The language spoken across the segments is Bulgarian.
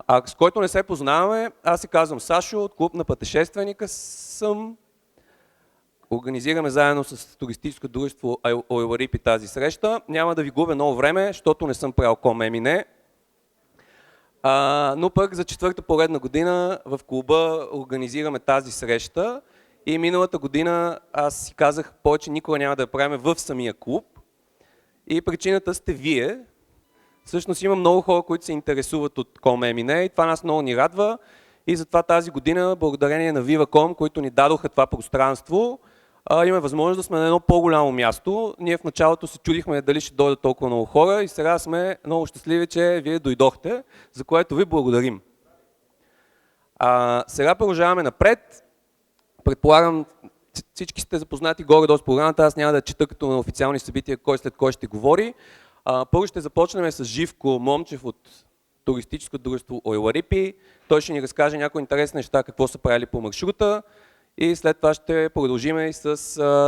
А с който не се познаваме, аз се казвам Сашо, от клуб на пътешественика съм. Организираме заедно с туристическо дружество Ойларипи тази среща. Няма да ви губя много време, защото не съм правил комемине. Но пък за четвърта поредна година в клуба организираме тази среща и миналата година аз си казах, повече никога няма да я правим в самия клуб. И причината сте вие. Всъщност има много хора, които се интересуват от комемине и това нас много ни радва. И затова тази година, благодарение на Viva.com, които ни дадоха това пространство, имаме възможност да сме на едно по-голямо място. Ние в началото се чудихме дали ще дойдат толкова много хора и сега сме много щастливи, че вие дойдохте, за което ви благодарим. Сега продължаваме напред. Предполагам, всички сте запознати горе-долу с програмата, аз няма да чета като на официални събития кой след кой ще говори. Първо ще започнем с Живко Момчев от туристическо дружество Ойларипи. Той ще ни разкаже някои интересни неща, какво са правили по маршрута. И след това ще продължим и с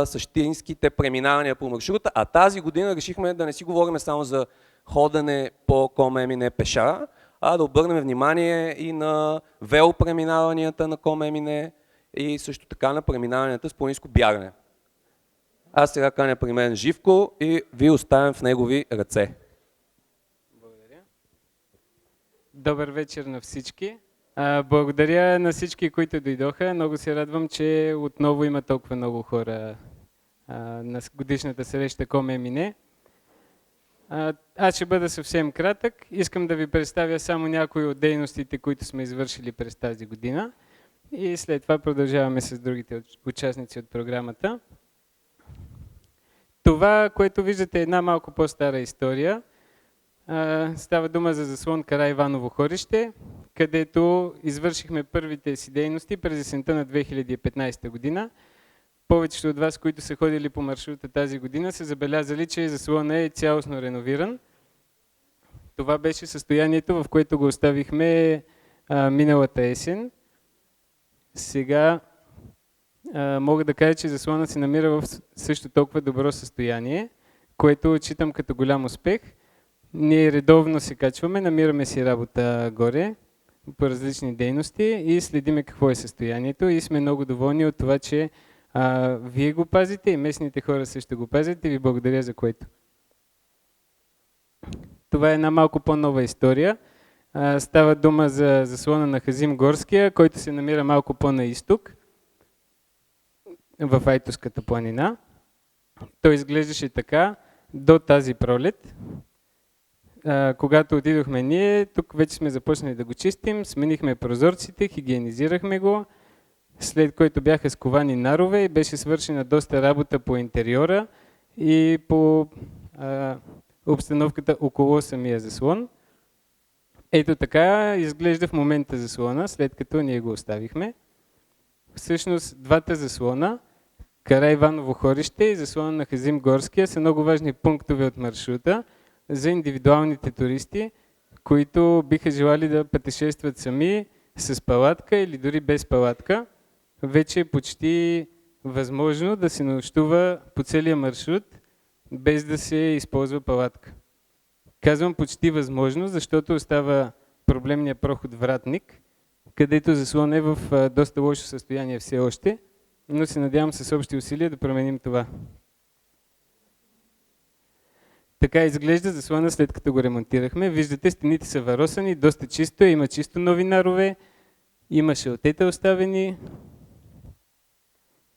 същинските преминавания по маршрута. А тази година решихме да не си говорим само за ходене по комемине пеша, а да обърнем внимание и на велопреминаванията на комемине и също така на преминаванията с планинско бягане. Аз сега каня при мен Живко и ви оставям в негови ръце. Благодаря. Добър вечер на всички. Благодаря на всички, които дойдоха. Много се радвам, че отново има толкова много хора на годишната среща комемине. Аз ще бъда съвсем кратък. Искам да ви представя само някои от дейностите, които сме извършили през тази година. И след това продължаваме с другите участници от програмата. Това, което виждате, е една малко по-стара история. Става дума за заслон Караиваново хорище, където извършихме първите си дейности през есента на 2015 година. Повечето от вас, които са ходили по маршрута тази година, са забелязали, че заслонът е цялостно реновиран. Това беше състоянието, в което го оставихме миналата есен. Сега мога да кажа, че заслонът се намира в също толкова добро състояние, което отчитам като голям успех. Ние редовно се качваме, намираме си работа горе по различни дейности и следиме какво е състоянието и сме много доволни от това, че вие го пазите и местните хора също го пазят и ви благодаря за което. Това е една малко по-нова история. Става дума за заслона на Хазим Горския, който се намира малко по-на изток, в Айтоската планина. Той изглеждаше така до тази пролет. Когато отидохме ние, тук вече сме започнали да го чистим, сменихме прозорците, хигиенизирахме го, след което бяха сковани нарове и беше свършена доста работа по интериора и по обстановката около самия заслон. Ето така изглежда в момента заслона, след като ние го оставихме. Всъщност двата заслона, Караиваново хорище и заслона на Хазим Горския, са много важни пунктове от маршрута за индивидуалните туристи, които биха желали да пътешестват сами с палатка или дори без палатка. Вече е почти възможно да се нощува по целия маршрут, без да се използва палатка. Казвам почти възможно, защото остава проблемния проход Вратник, където заслон е в доста лошо състояние все още, но се надявам с общи усилия да променим това. Така изглежда заслона след като го ремонтирахме. Виждате, стените са варосани, доста чисто, има чисто нови нарове, има шелтета оставени,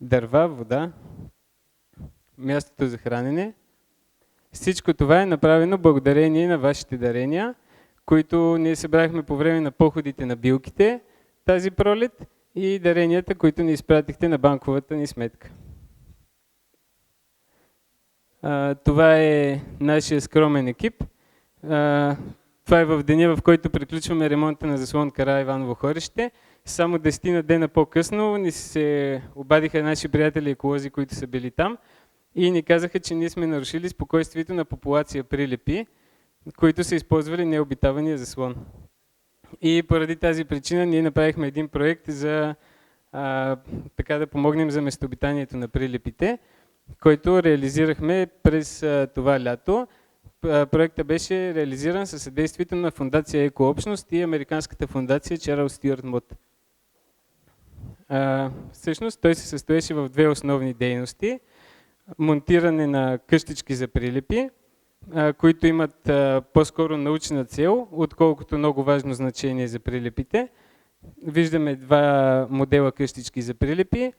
дърва, вода, мястото за хранене. Всичко това е направено благодарение на вашите дарения, които ние събрахме по време на походите на билките тази пролет и даренията, които ни изпратихте на банковата ни сметка. Това е нашия скромен екип. Това е в деня, в който приключваме ремонта на заслон Караиваново хорище. Само 10 дена по-късно ни се обадиха наши приятели еколози, които са били там и ни казаха, че ние сме нарушили спокойствието на популация прилепи, които са използвали необитавания заслон. И поради тази причина ние направихме един проект за така да помогнем за местообитанието на прилепите, който реализирахме през това лято. проектът беше реализиран със съдействието на фундация Екообщност и американската фундация Чарлз Стюарт Мод. Всъщност той се състоеше в две основни дейности. Монтиране на къщички за прилепи, които имат по-скоро научна цел, отколкото много важно значение за прилепите. Виждаме два модела къщички за прилепи.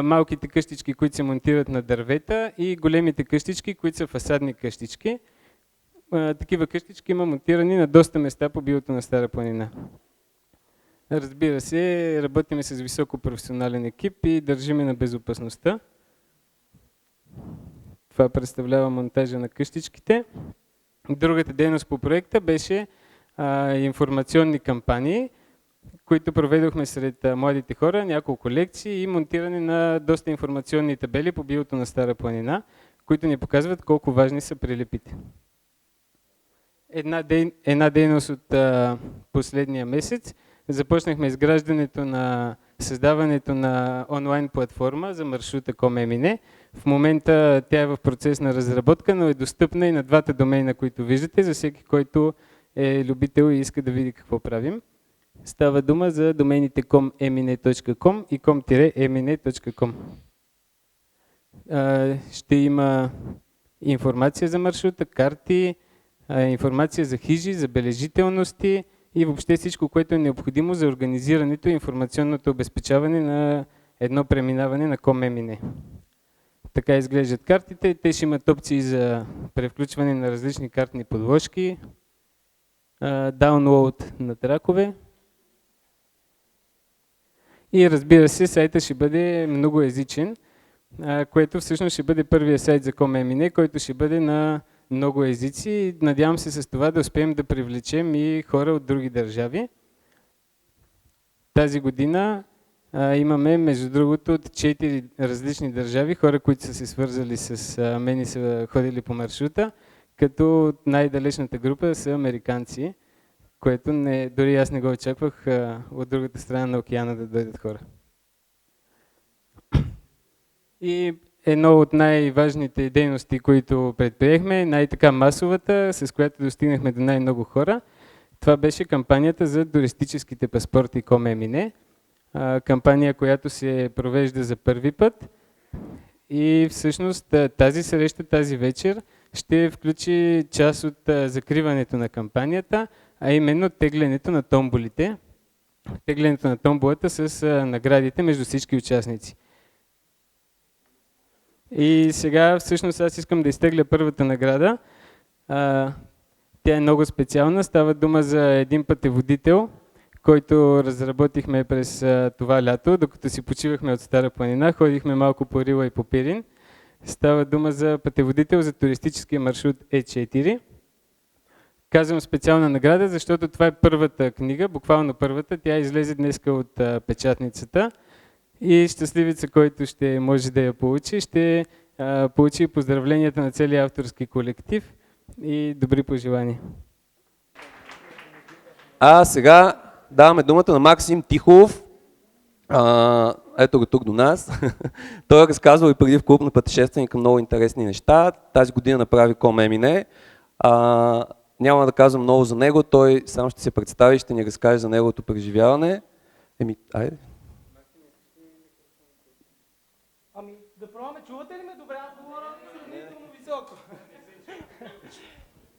Малките къщички, които се монтират на дървета, и големите къщички, които са фасадни къщички. Такива къщички има монтирани на доста места по билото на Стара планина. Разбира се, работиме с високо професионален екип и държиме на безопасността. Това представлява монтажа на къщичките. Другата дейност по проекта беше информационни кампании, които проведохме сред младите хора, няколко лекции и монтиране на доста информационни табели по билото на Стара планина, които ни показват колко важни са прилепите. Една дейност от последния месец. Започнахме изграждането на създаването на онлайн платформа за маршрута Com.Emine. В момента тя е в процес на разработка, но е достъпна и на двата домейна, които виждате, за всеки, който е любител и иска да види какво правим. Става дума за домените com.emine.com и com-emine.com. Ще има информация за маршрута, карти, информация за хижи, забележителности и въобще всичко, което е необходимо за организирането и информационното обезпечаване на едно преминаване на Com.Emine. Така изглеждат картите. Те ще имат опции за превключване на различни картни подложки, даунлоуд на тракове. И разбира се, сайта ще бъде многоезичен, което всъщност ще бъде първия сайт за Com.Emine, който ще бъде на много езици. Надявам се с това да успеем да привлечем и хора от други държави. Тази година имаме, между другото, от 4 различни държави, хора, които са се свързали с мен и са ходили по маршрута, като най-далечната група са американци, което дори аз не го очаквах от другата страна на океана да дойдат хора. И едно от най-важните дейности, които предприехме, най-така масовата, с която достигнахме до най-много хора, това беше кампанията за туристическите паспорти Com.Emine. Кампания, която се провежда за първи път. И всъщност тази среща, тази вечер, ще включи част от закриването на кампанията, а именно теглянето на томболите. Теглянето на томболата с наградите между всички участници. И сега всъщност аз искам да изтегля първата награда. Тя е много специална. Става дума за един пътеводител, който разработихме през това лято, докато си почивахме от Стара планина. Ходихме малко по Рила и по Пирин. Става дума за пътеводител за туристическия маршрут Е4. Казвам специална награда, защото това е първата книга, буквално първата. Тя излезе днеска от печатницата. И щастливица, който ще може да я получи, ще получи поздравленията на целия авторски колектив и добри пожелания. А сега даваме думата на Максим Тихолов. Ето го тук до нас. Той е разказвал и преди в клуб на пътешественика много интересни неща. Тази година направи Com.Emine. Няма да казвам много за него, той сам ще се представи и ще ни разкаже за неговото преживяване. Айде. Да пробваме, чувате ли ме добре? Аз говоря сравнително високо.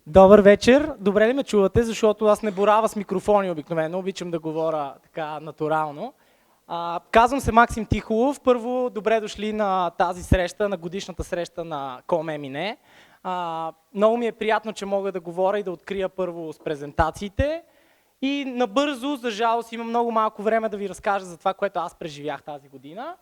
Добър вечер, добре ли ме чувате, защото аз не боравя с микрофони обикновено, обичам да говоря така натурално. Казвам се Максим Тихолов. Първо, добре дошли на тази среща, на годишната среща на Com.Emine. Много ми е приятно, че мога да говоря и да открия първо с презентациите. И набързо, за жалост, имам много малко време да ви разкажа за това, което аз преживях тази година.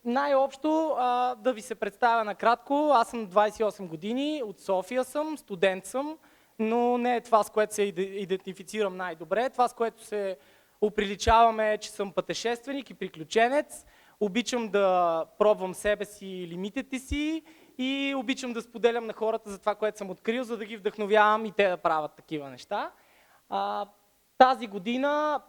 Най-общо да ви се представя накратко. Аз съм 28 години, от София съм, студент съм, но не е това, с което се идентифицирам най-добре. Това, с което се оприличаваме, че съм пътешественик и приключенец. Обичам да пробвам себе си и лимитите си и обичам да споделям на хората за това, което съм открил, за да ги вдъхновявам и те да правят такива неща. Тази година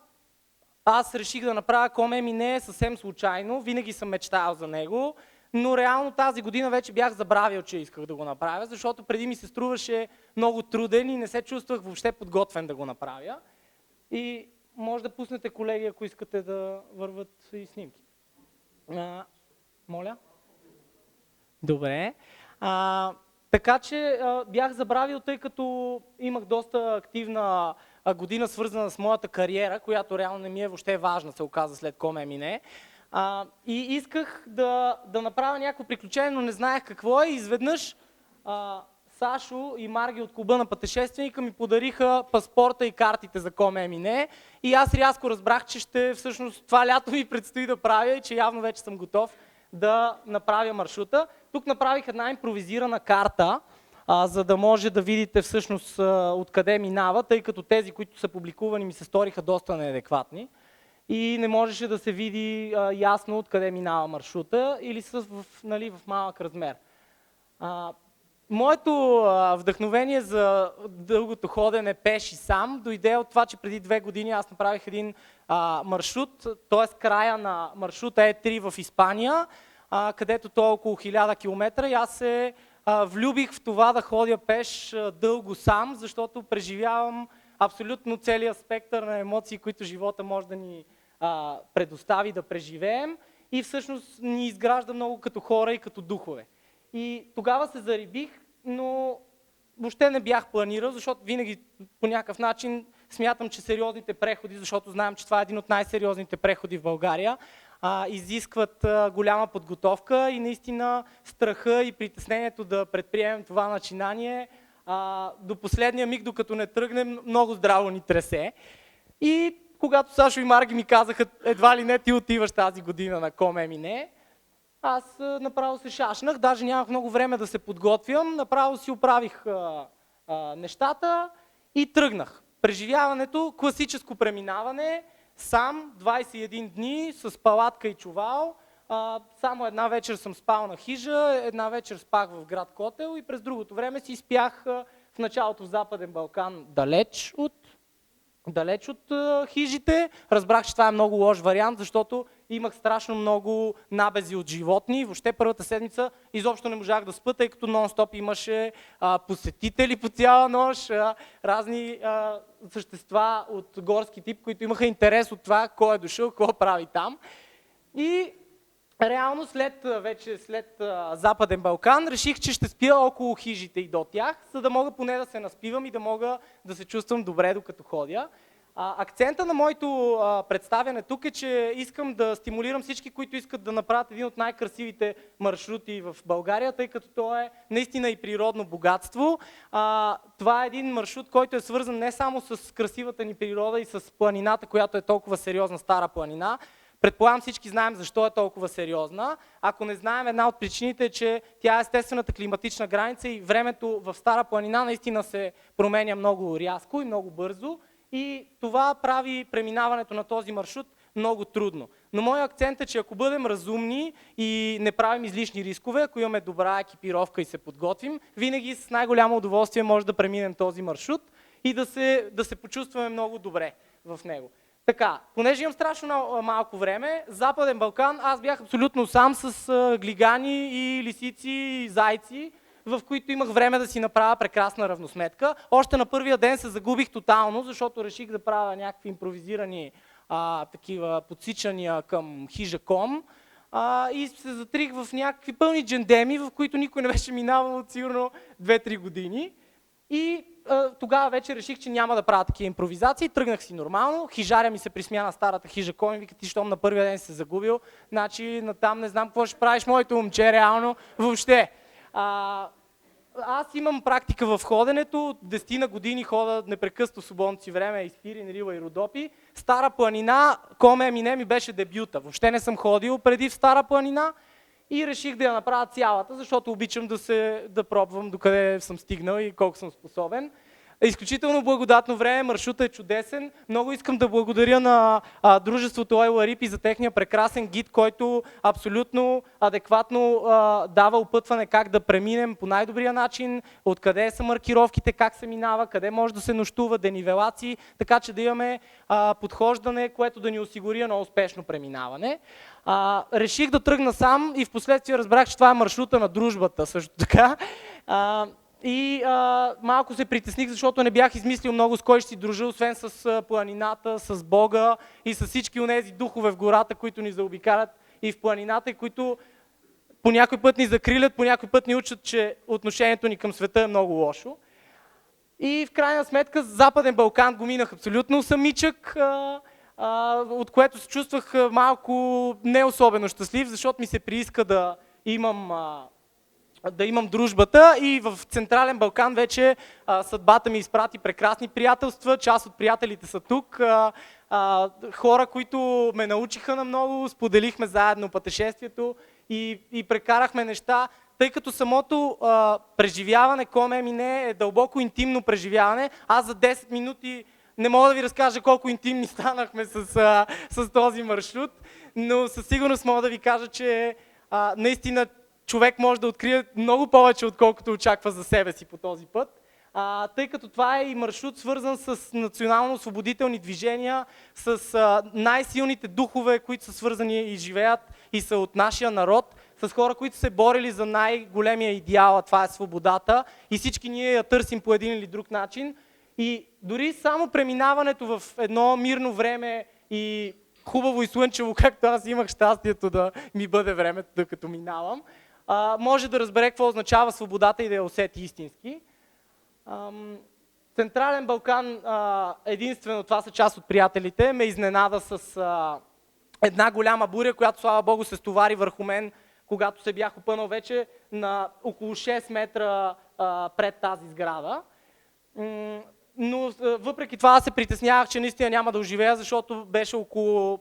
аз реших да направя Com.Emine съвсем случайно, винаги съм мечтал за него. но реално тази година вече бях забравил, че исках да го направя, защото преди ми се струваше много труден и не се чувствах въобще подготвен да го направя. И може да пуснете, колеги, ако искате да върват и снимки. Моля? Добре. Така че бях забравил, тъй като имах доста активна година, свързана с моята кариера, която реално не ми е въобще важна, се оказа след Коме-Мине. И исках да направя някакво приключение, но не знаех какво е. И изведнъж Сашо и Марги от клуба на пътешественика ми подариха паспорта и картите за Коме-Мине. И аз рязко разбрах, че всъщност това лято ми предстои да правя и че явно вече съм готов да направя маршрута. Тук направих една импровизирана карта, за да може да видите всъщност откъде минава, тъй като тези, които са публикувани, ми се сториха доста неадекватни и не можеше да се види ясно откъде минава маршрута или са в малък размер. Моето вдъхновение за дългото ходене пеш и сам дойде от това, че преди 2 години аз направих един маршрут, т.е. края на маршрута Е3 в Испания, където той е около 1000 км и аз се влюбих в това да ходя пеш дълго сам, защото преживявам абсолютно целият спектър на емоции, които живота може да ни предостави да преживеем и всъщност ни изгражда много като хора и като духове. И тогава се зарибих, но въобще не бях планирал, защото винаги по някакъв начин смятам, че сериозните преходи, защото знаем, че това е един от най-сериозните преходи в България, изискват голяма подготовка и наистина страха и притеснението да предприемем това начинание до последния миг, докато не тръгнем, много здраво ни тресе. И когато Сашо и Марги ми казаха, едва ли не ти отиваш тази година на Коме-Мине, аз направо се шашнах, даже нямах много време да се подготвям, направо си оправих нещата и тръгнах. Преживяването, класическо преминаване, сам, 21 дни, с палатка и чувал. Само една вечер съм спал на хижа, една вечер спах в град Котел и през другото време си спях в началото в Западен Балкан далеч от хижите. Разбрах, че това е много лош вариант, защото имах страшно много набези от животни. Въобще първата седмица изобщо не можах да спя, тъй като нон-стоп имаше посетители по цяла нощ, разни същества от горски тип, които имаха интерес от това кой е дошъл, какво прави там. И реално след Западен Балкан реших, че ще спя около хижите и до тях, за да мога поне да се наспивам и да мога да се чувствам добре докато ходя. Акцента на моето представяне тук е, че искам да стимулирам всички, които искат да направят един от най-красивите маршрути в България, тъй като то е наистина и природно богатство. Това е един маршрут, който е свързан не само с красивата ни природа и с планината, която е толкова сериозна, Стара планина. Предполагам, всички знаем защо е толкова сериозна. Ако не знаем, една от причините е, че тя е естествената климатична граница и времето в Стара планина наистина се променя много рязко и много бързо. И това прави преминаването на този маршрут много трудно. Но моят акцент е, че ако бъдем разумни и не правим излишни рискове, ако имаме добра екипировка и се подготвим, винаги с най-голямо удоволствие може да преминем този маршрут и да се почувстваме много добре в него. Така, понеже имам страшно малко време, Западен Балкан, аз бях абсолютно сам с глигани и лисици и зайци, в които имах време да си направя прекрасна равносметка. Още на първия ден се загубих тотално, защото реших да правя някакви импровизирани такива подсичания към хижа.com и се затрих в някакви пълни джендеми, в които никой не беше минавал от сигурно 2-3 години. И тогава вече реших, че няма да правя такива импровизации, тръгнах си нормално, хижаря ми се присмя на старата хижа.com и вика, ти щом на първия ден се загубил, значи натам не знам какво ще правиш, моето момче, реално, въобще. Аз имам практика в ходенето, от 10 на години хода непрекъснато в свободното си време, Испирин, Рила и Родопи. Стара планина, Коме-Мине ми беше дебюта, въобще не съм ходил преди в Стара планина и реших да я направя цялата, защото обичам да пробвам докъде съм стигнал и колко съм способен. изключително благодатно време, маршрутът е чудесен. Много искам да благодаря на дружеството Ойла Рипи за техния прекрасен гид, който абсолютно адекватно дава опътване как да преминем по най-добрия начин, откъде са маркировките, как се минава, къде може да се нощува, денивелации, така че да имаме подхождане, което да ни осигури едно успешно преминаване. Реших да тръгна сам и впоследствие разбрах, че това е маршрута на дружбата също така. Малко се притесних, защото не бях измислил много с кой ще си дружа, освен с планината, с Бога и с всички онези духове в гората, които ни заобикалят и в планината, и които по някой път ни закрилят, по някой път ни учат, че отношението ни към света е много лошо. И в крайна сметка Западен Балкан го минах абсолютно самичък, от което се чувствах малко не особено щастлив, защото ми се прииска да имам дружбата, и в Централен Балкан вече съдбата ми изпрати прекрасни приятелства, част от приятелите са тук, хора, които ме научиха на много, споделихме заедно пътешествието и прекарахме неща, тъй като самото преживяване, коме мине, е дълбоко интимно преживяване. Аз за 10 минути не мога да ви разкажа колко интимни станахме с този маршрут, но със сигурност мога да ви кажа, че наистина човек може да открие много повече, отколкото очаква за себе си по този път. Тъй като това е и маршрут свързан с национално-освободителни движения, с най-силните духове, които са свързани и живеят и са от нашия народ, с хора, които се борили за най-големия идеал, а това е свободата, и всички ние я търсим по един или друг начин. И дори само преминаването в едно мирно време и хубаво и слънчево, както аз имах щастието да ми бъде времето, докато минавам, може да разбере какво означава свободата и да я усети истински. Централен Балкан, единствено, това са част от приятелите, ме изненада с една голяма буря, която, слава Богу, се стовари върху мен, когато се бях опънал вече на около 6 метра пред тази сграда. Но въпреки това се притеснявах, че наистина няма да оживея, защото беше около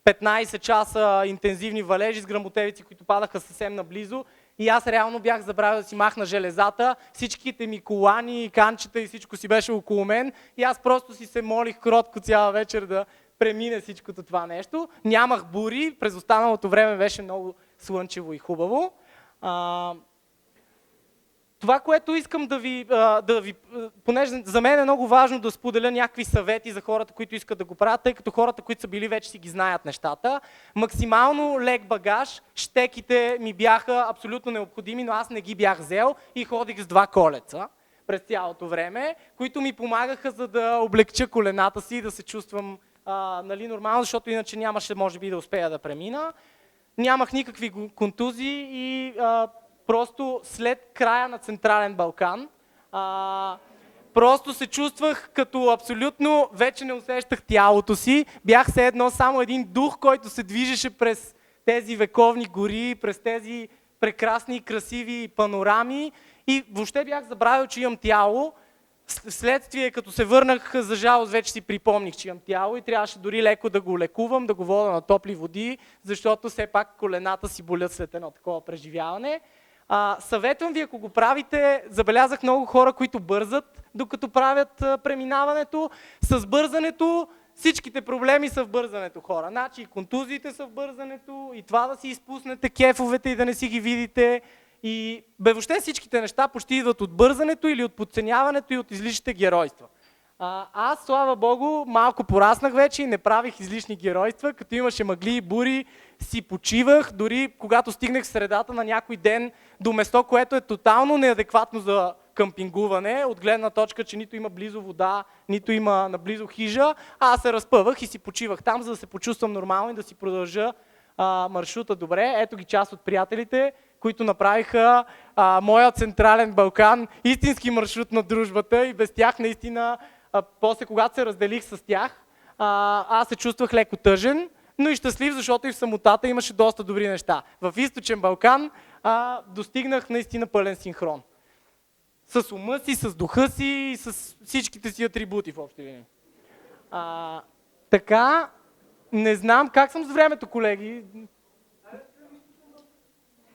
15 часа интензивни валежи с гръмотевици, които падаха съвсем наблизо, и аз реално бях забравил да си махна железата, всичките ми колани, канчета и всичко си беше около мен, и аз просто си се молих кротко цяла вечер да премине всичкото това нещо. Нямах бури, през останалото време беше много слънчево и хубаво. Това, което искам да ви, понеже за мен е много важно да споделя някакви съвети за хората, които искат да го правят, тъй като хората, които са били, вече си ги знаят нещата. Максимално лек багаж, щеките ми бяха абсолютно необходими, но аз не ги бях взел и ходих с 2 колеца през цялото време, които ми помагаха, за да облегча колената си и да се чувствам нормално, защото иначе нямаше, може би, да успея да премина. Нямах никакви контузии и просто след края на Централен Балкан, просто се чувствах като абсолютно, вече не усещах тялото си, бях все едно само един дух, който се движеше през тези вековни гори, през тези прекрасни и красиви панорами, и въобще бях забравил, че имам тяло. Вследствие, като се върнах, за жалост вече си припомних, че имам тяло и трябваше дори леко да го лекувам, да го вода на топли води, защото все пак колената си болят след едно такова преживяване. Съветвам ви, ако го правите, забелязах много хора, които бързат, докато правят преминаването. С бързането, всичките проблеми са в бързането, хора. Значи и контузиите са в бързането, и това да си изпуснете кефовете и да не си ги видите. И въобще всичките неща почти идват от бързането или от подценяването и от излишните геройства. Аз, слава Богу, малко пораснах вече и не правих излишни геройства, като имаше мъгли и бури, си почивах, дори когато стигнах в средата на някой ден до место, което е тотално неадекватно за къмпингуване, от гледна точка, че нито има близо вода, нито има наблизо хижа, аз се разпъвах и си почивах там, за да се почувствам нормално и да си продължа маршрута добре. Ето ги част от приятелите, които направиха моя Централен Балкан истински маршрут на дружбата, и без тях наистина, после когато се разделих с тях, аз се чувствах леко тъжен, но и щастлив, защото и в самотата имаше доста добри неща. В Източен Балкан достигнах наистина пълен синхрон. С ума си, с духа си и с всичките си атрибути в общи линии. Така, не знам как съм с времето, колеги.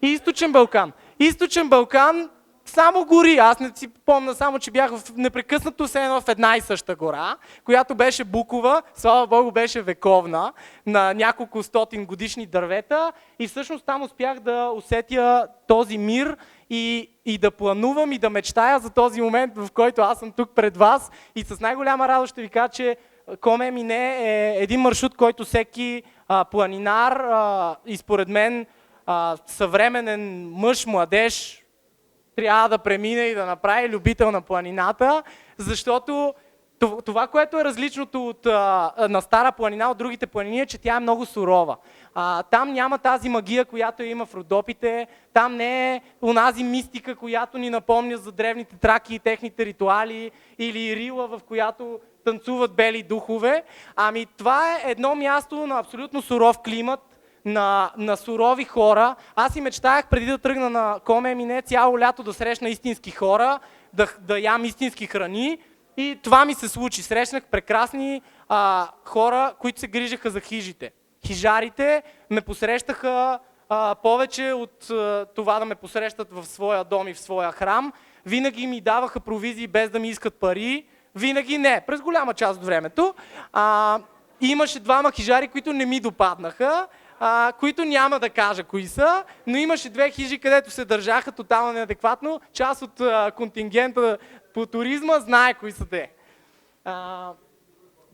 Източен Балкан. Източен Балкан, само гори. Аз не си помня само, че бях непрекъснато все едно в една и съща гора, която беше букова, слава Богу беше вековна, на няколко стотин годишни дървета и всъщност там успях да усетя този мир и да планувам и да мечтая за този момент, в който аз съм тук пред вас и с най-голяма радост ще ви кажа, че Коме Мине е един маршрут, който всеки планинар и според мен съвременен мъж, младеж трябва да премине и да направи любител на планината, защото това, което е различното на Стара планина от другите планини е, че тя е много сурова. Там няма тази магия, която има в Родопите, там не е онази мистика, която ни напомня за древните траки и техните ритуали, или Рила, в която танцуват бели духове. Ами това е едно място на абсолютно суров климат, на сурови хора. Аз си мечтаях преди да тръгна на Коме Мине цяло лято да срещна истински хора, да ям истински храни. И това ми се случи. Срещнах прекрасни хора, които се грижаха за хижите. Хижарите ме посрещаха повече от това да ме посрещат в своя дом и в своя храм. Винаги ми даваха провизии без да ми искат пари. Винаги не, през голяма част от времето. Имаше двама хижари, които не ми допаднаха, които няма да кажа кои са, но имаше две хижи, където се държаха тотално неадекватно. Част от контингента по туризма знае кои са те.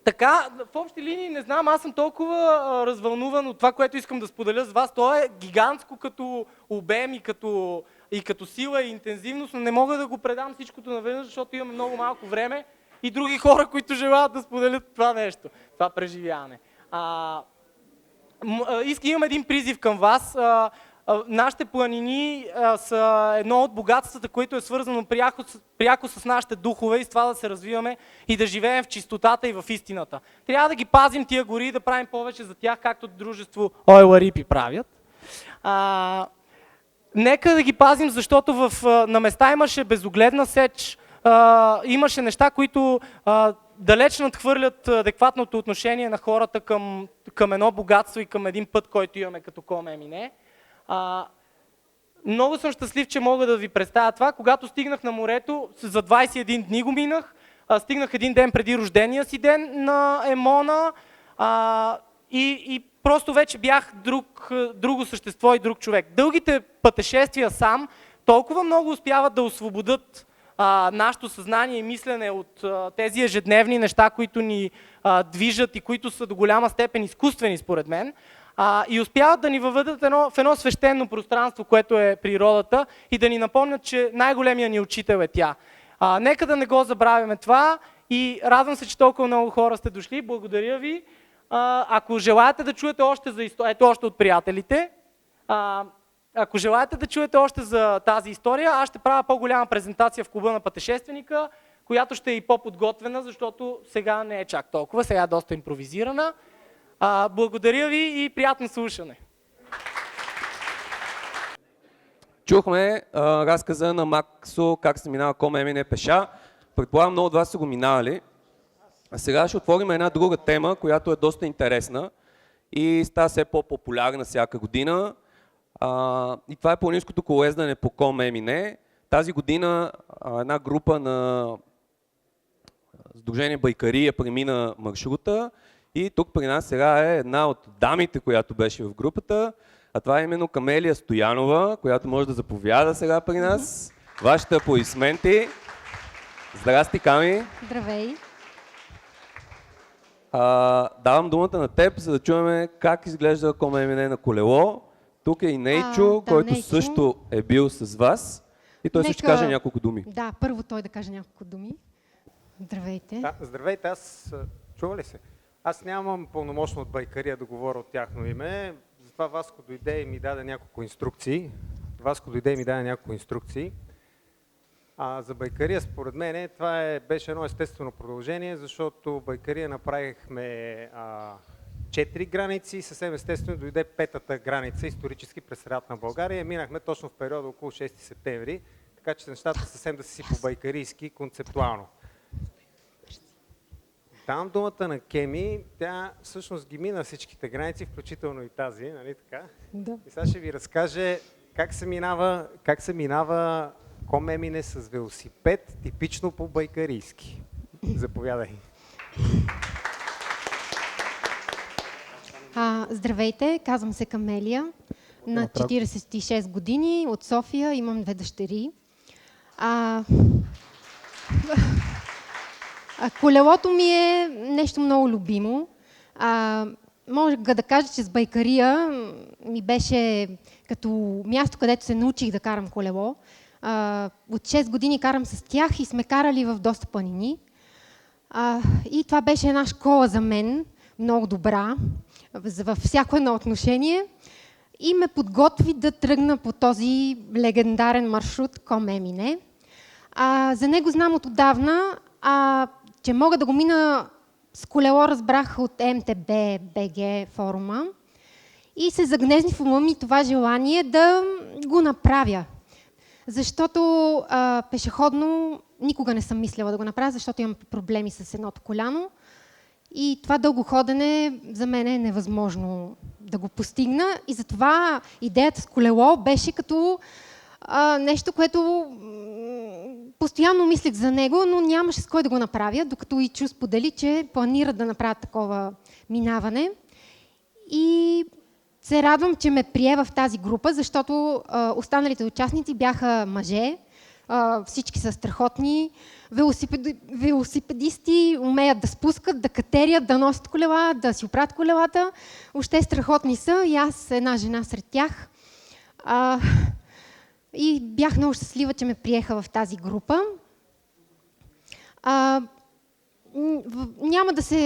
Така, в общи линии, не знам, аз съм толкова развълнуван от това, което искам да споделя с вас. То е гигантско като обем и като сила и интензивност, но не мога да го предам всичкото наведнъж, защото имаме много малко време и други хора, които желаят да споделят това нещо, това преживяване. Имам един призив към вас. Нашите планини са едно от богатствата, което е свързано пряко с нашите духове и с това да се развиваме и да живеем в чистотата и в истината. Трябва да ги пазим тия гори и да правим повече за тях, както дружество Ойла Рипи правят. Нека да ги пазим, защото на места имаше безогледна сеч, имаше неща, които далеч надхвърлят адекватното отношение на хората към едно богатство и към един път, който имаме като Коме Мине. Много съм щастлив, че мога да ви представя това. Когато стигнах на морето, за 21 дни го минах, стигнах един ден преди рождения си ден на Емона и просто вече бях друго същество и друг човек. Дългите пътешествия сам толкова много успяват да освободят нашето съзнание и мислене от тези ежедневни неща, които ни движат и които са до голяма степен изкуствени според мен, и успяват да ни въведат в едно свещено пространство, което е природата и да ни напомнят, че най-големият ни учител е тя. Нека да не го забравяме това и радвам се, че толкова много хора сте дошли. Благодаря ви. Ако желаете да чуете още за история, ето още от приятелите, ако желаете да чуете още за тази история, аз ще правя по-голяма презентация в клуба на пътешественика, която ще е и по-подготвена, защото сега не е чак толкова, сега е доста импровизирана. Благодаря ви и приятно слушане. Чухме разказа на Максо как се минава Коме Мине пеша. Предполагам, много от вас са го минавали. А сега ще отворим една друга тема, която е доста интересна и става все по-популярна всяка година. И това е планинското колоездене по Коме Мине. Тази година една група на Сдружение Байкария премина маршрута и тук при нас сега е една от дамите, която беше в групата, а това е именно Камелия Стоянова, която може да заповяда сега при нас. Вашите аплодисменти. Здрасти, Ками! Здравей! Давам думата на теб, за да чуем как изглежда Коме Мине на колело. Тук е и Нейчо, който Нейчо също е бил с вас и той също ще каже няколко думи. Да, първо той да каже няколко думи. Здравейте. Да, здравейте, чува ли се? Аз нямам пълномощно от Байкария да говоря от тяхно име, затова Васко дойде и ми даде няколко инструкции. За Байкария, според мен, това беше едно естествено продължение, защото Байкария направихме 4 граници и съвсем естествено дойде 5-та граница исторически през средата на България. Минахме точно в периода около 6 септември, така че нещата съвсем да са си по-байкарийски концептуално. Давам думата на Кеми, тя всъщност ги мина всичките граници, включително и тази, нали така? Да. И сега ще ви разкаже как се минава Комемине с велосипед, типично по-байкарийски. Заповядай. Здравейте, казвам се Камелия. На 46 години, от София, имам 2 дъщери. Колелото ми е нещо много любимо. Мога да кажа, че с байкария ми беше като място, където се научих да карам колело. От 6 години карам с тях и сме карали в доста планини. И това беше една школа за мен, много добра, във всяко едно отношение. И ме подготви да тръгна по този легендарен маршрут Комемине. За него знам от отдавна, че мога да го мина с колело, разбрах от МТБ БГ форума и се загнезни в ума ми това желание да го направя. Защото пешеходно никога не съм мислила да го направя, защото имам проблеми с едното коляно. И това дълго ходене за мен е невъзможно да го постигна. И затова идеята с колело беше като нещо, което постоянно мислех за него, но нямаше с кой да го направя, докато и Чу сподели, че планират да направят такова минаване. И се радвам, че ме прие в тази група, защото останалите участници бяха мъже, всички са страхотни, велосипедисти, умеят да спускат, да катерят, да носят колела, да си оправят колелата. Въобще страхотни са и аз една жена сред тях. И бях много щастлива, че ме приеха в тази група.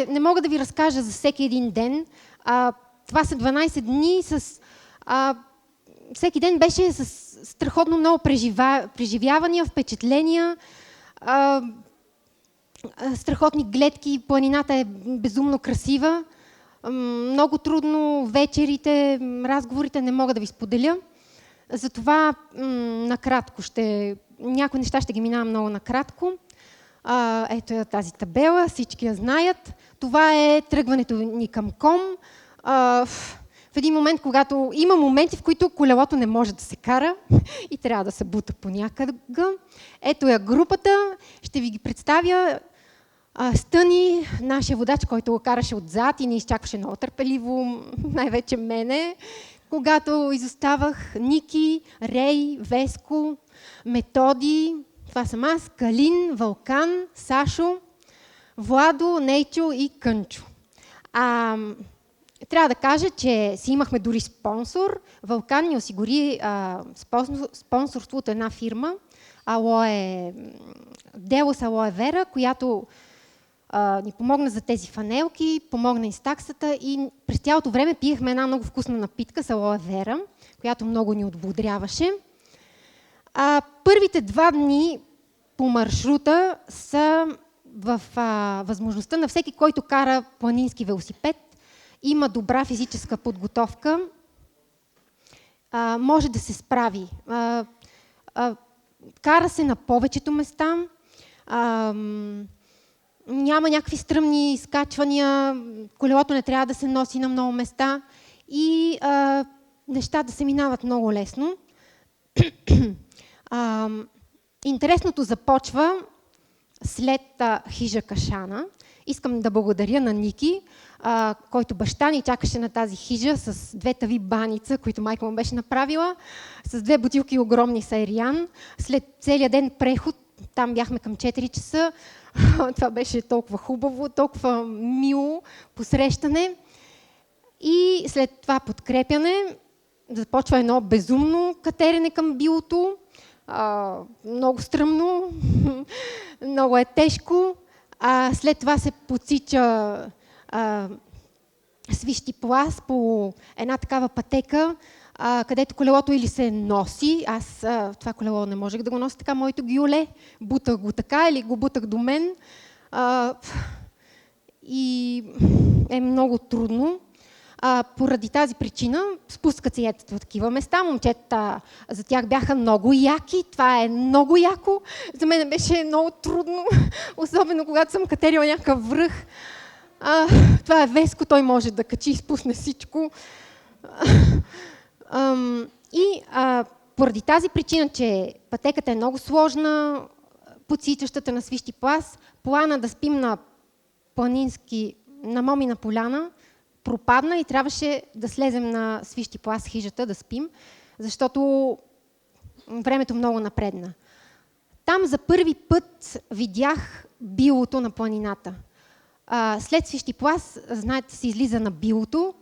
Не мога да ви разкажа за всеки един ден. Това са 12 дни с... всеки ден беше с страхотно много преживявания, впечатления, страхотни гледки. Планината е безумно красива. Много трудно вечерите, разговорите не мога да ви споделя. Затова накратко някои неща ще ги минавам много накратко. Ето е тази табела, всички я знаят. Това е тръгването ни към Ком. В един момент, когато има моменти, в които колелото не може да се кара и трябва да се бута понякъде. Ето е групата, ще ви ги представя. Стъни, нашия водач, който го караше отзад и ни изчакваше много търпеливо, най-вече мене. Когато изоставах Ники, Рей, Веско, Методи, това съм аз, Калин, Вълкан, Сашо, Владо, Нейчо и Кънчо. Трябва да кажа, че си имахме дори спонсор. Вълкан ни осигури спонсорство от една фирма, Делос Алоe Вера, която ни помогна за тези фанелки, помогна и с таксата и през цялото време пиехме една много вкусна напитка с Алоe Вера, която много ни отбодряваше. Първите 2 дни по маршрута са в възможността на всеки, който кара планински велосипед, има добра физическа подготовка, може да се справи. Кара се на повечето места, няма някакви стръмни изкачвания, колелото не трябва да се носи на много места и нещата се минават много лесно. Интересното започва след хижа Кашана. Искам да благодаря на Ники, който баща ни чакаше на тази хижа с 2 тави баница, които майка му беше направила, с 2 бутилки огромни сайриан. След целия ден преход, там бяхме към 4 часа, това беше толкова хубаво, толкова мило посрещане. И след това подкрепяне започва едно безумно катерене към билото, много стръмно, много е тежко. След това се подсича свищи пласт по една такава пътека, където колелото или се носи. Аз това колело не можех да го нося така, моето гюле. Бутах го така или го бутах до мен. И е много трудно. Поради тази причина спускат се и ето такива места. Момчета за тях бяха много яки. Това е много яко. За мен беше много трудно, особено когато съм катерила някакъв връх. Това е Веско, той може да качи и спусне всичко. И поради тази причина, че пътеката е много сложна, подсичащата на свищи плас, плана да спим на Момина поляна пропадна и трябваше да слезем на свищи плас хижата да спим, защото времето много напредна. Там за първи път видях билото на планината. След свищи плас, знаете, се излиза на билото.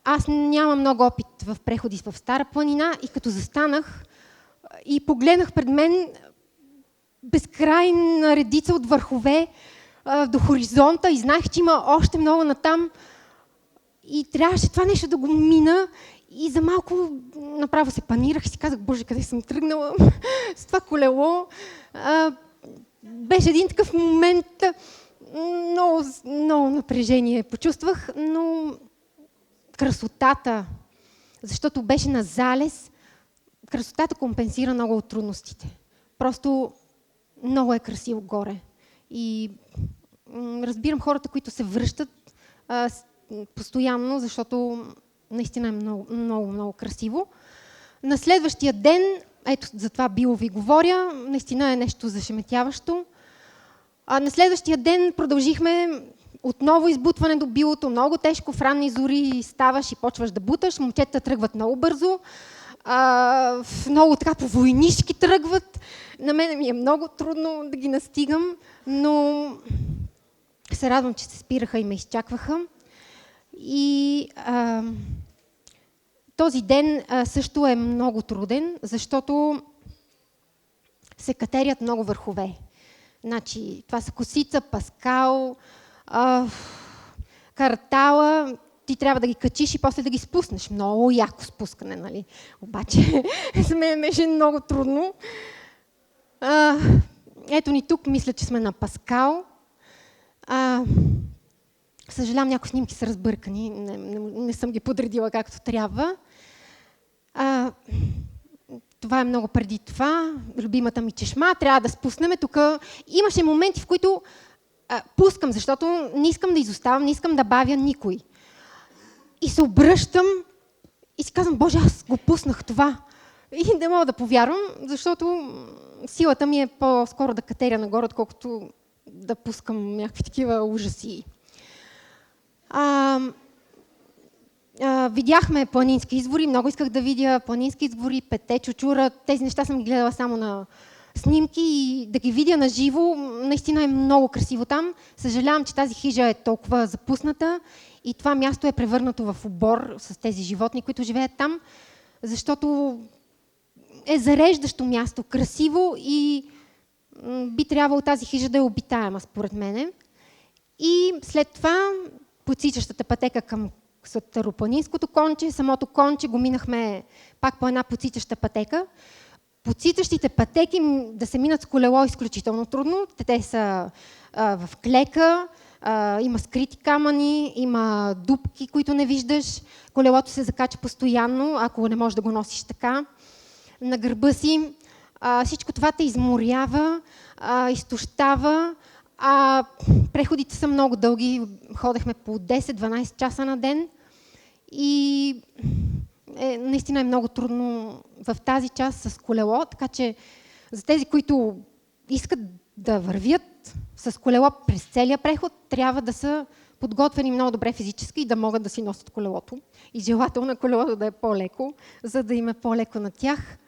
Аз нямам много опит в преходи в Стара планина и като застанах и погледнах пред мен безкрайна редица от върхове до хоризонта и знаех, че има още много натам и трябваше това нещо да го мина и за малко направо се панирах и си казах, боже, къде съм тръгнала с това колело. Беше един такъв момент, много напрежение почувствах, но красотата, защото беше на залез, красотата компенсира много от трудностите. Просто много е красиво горе. И разбирам хората, които се връщат постоянно, защото наистина е много красиво. На следващия ден, ето за това било ви говоря, наистина е нещо зашеметяващо. На следващия ден продължихме отново избутване до билото, много тежко, в ранни зори ставаш и почваш да буташ, момчетата тръгват много бързо, много така по войнишки тръгват. На мен ми е много трудно да ги настигам, но се радвам, че се спираха и ме изчакваха. И този ден също е много труден, защото се катерят много върхове. Значи, това са Косица, Паскал, Картала, ти трябва да ги качиш и после да ги спуснеш. Много яко спускане, нали? Обаче, за мен беше много трудно. Ето ни тук, мисля, че сме на Паскал. Съжалявам, някои снимки са разбъркани, не съм ги подредила както трябва. Това е много преди това. Любимата ми чешма, трябва да спуснем. Тук имаше моменти, в които пускам, защото не искам да изоставам, не искам да бавя никой. И се обръщам и си казвам, боже, аз го пуснах това. И не мога да повярвам, защото силата ми е по-скоро да катеря нагоре, отколкото да пускам някакви такива ужаси. Видяхме планински извори, много исках да видя планински извори, Петте Чучура, тези неща съм ги гледала само на снимки и да ги видя на живо, наистина е много красиво там. Съжалявам, че тази хижа е толкова запусната и това място е превърнато в обор с тези животни, които живеят там, защото е зареждащо място, красиво и би трябвало тази хижа да е обитаема, според мене. И след това подсичащата пътека към Старопланинското конче, самото конче го минахме пак по една подсичаща пътека. Подсичащите пътеки да се минат с колело е изключително трудно. Те са в клека, има скрити камъни, има дупки, които не виждаш. Колелото се закача постоянно, ако не можеш да го носиш така на гърба си. Всичко това те изморява, изтощава. Преходите са много дълги, ходехме по 10-12 часа на ден и наистина е много трудно в тази част с колело, така че за тези, които искат да вървят с колело през целия преход, трябва да са подготвени много добре физически и да могат да си носят колелото. И желателно колелото да е по-леко, за да им е по-леко на тях.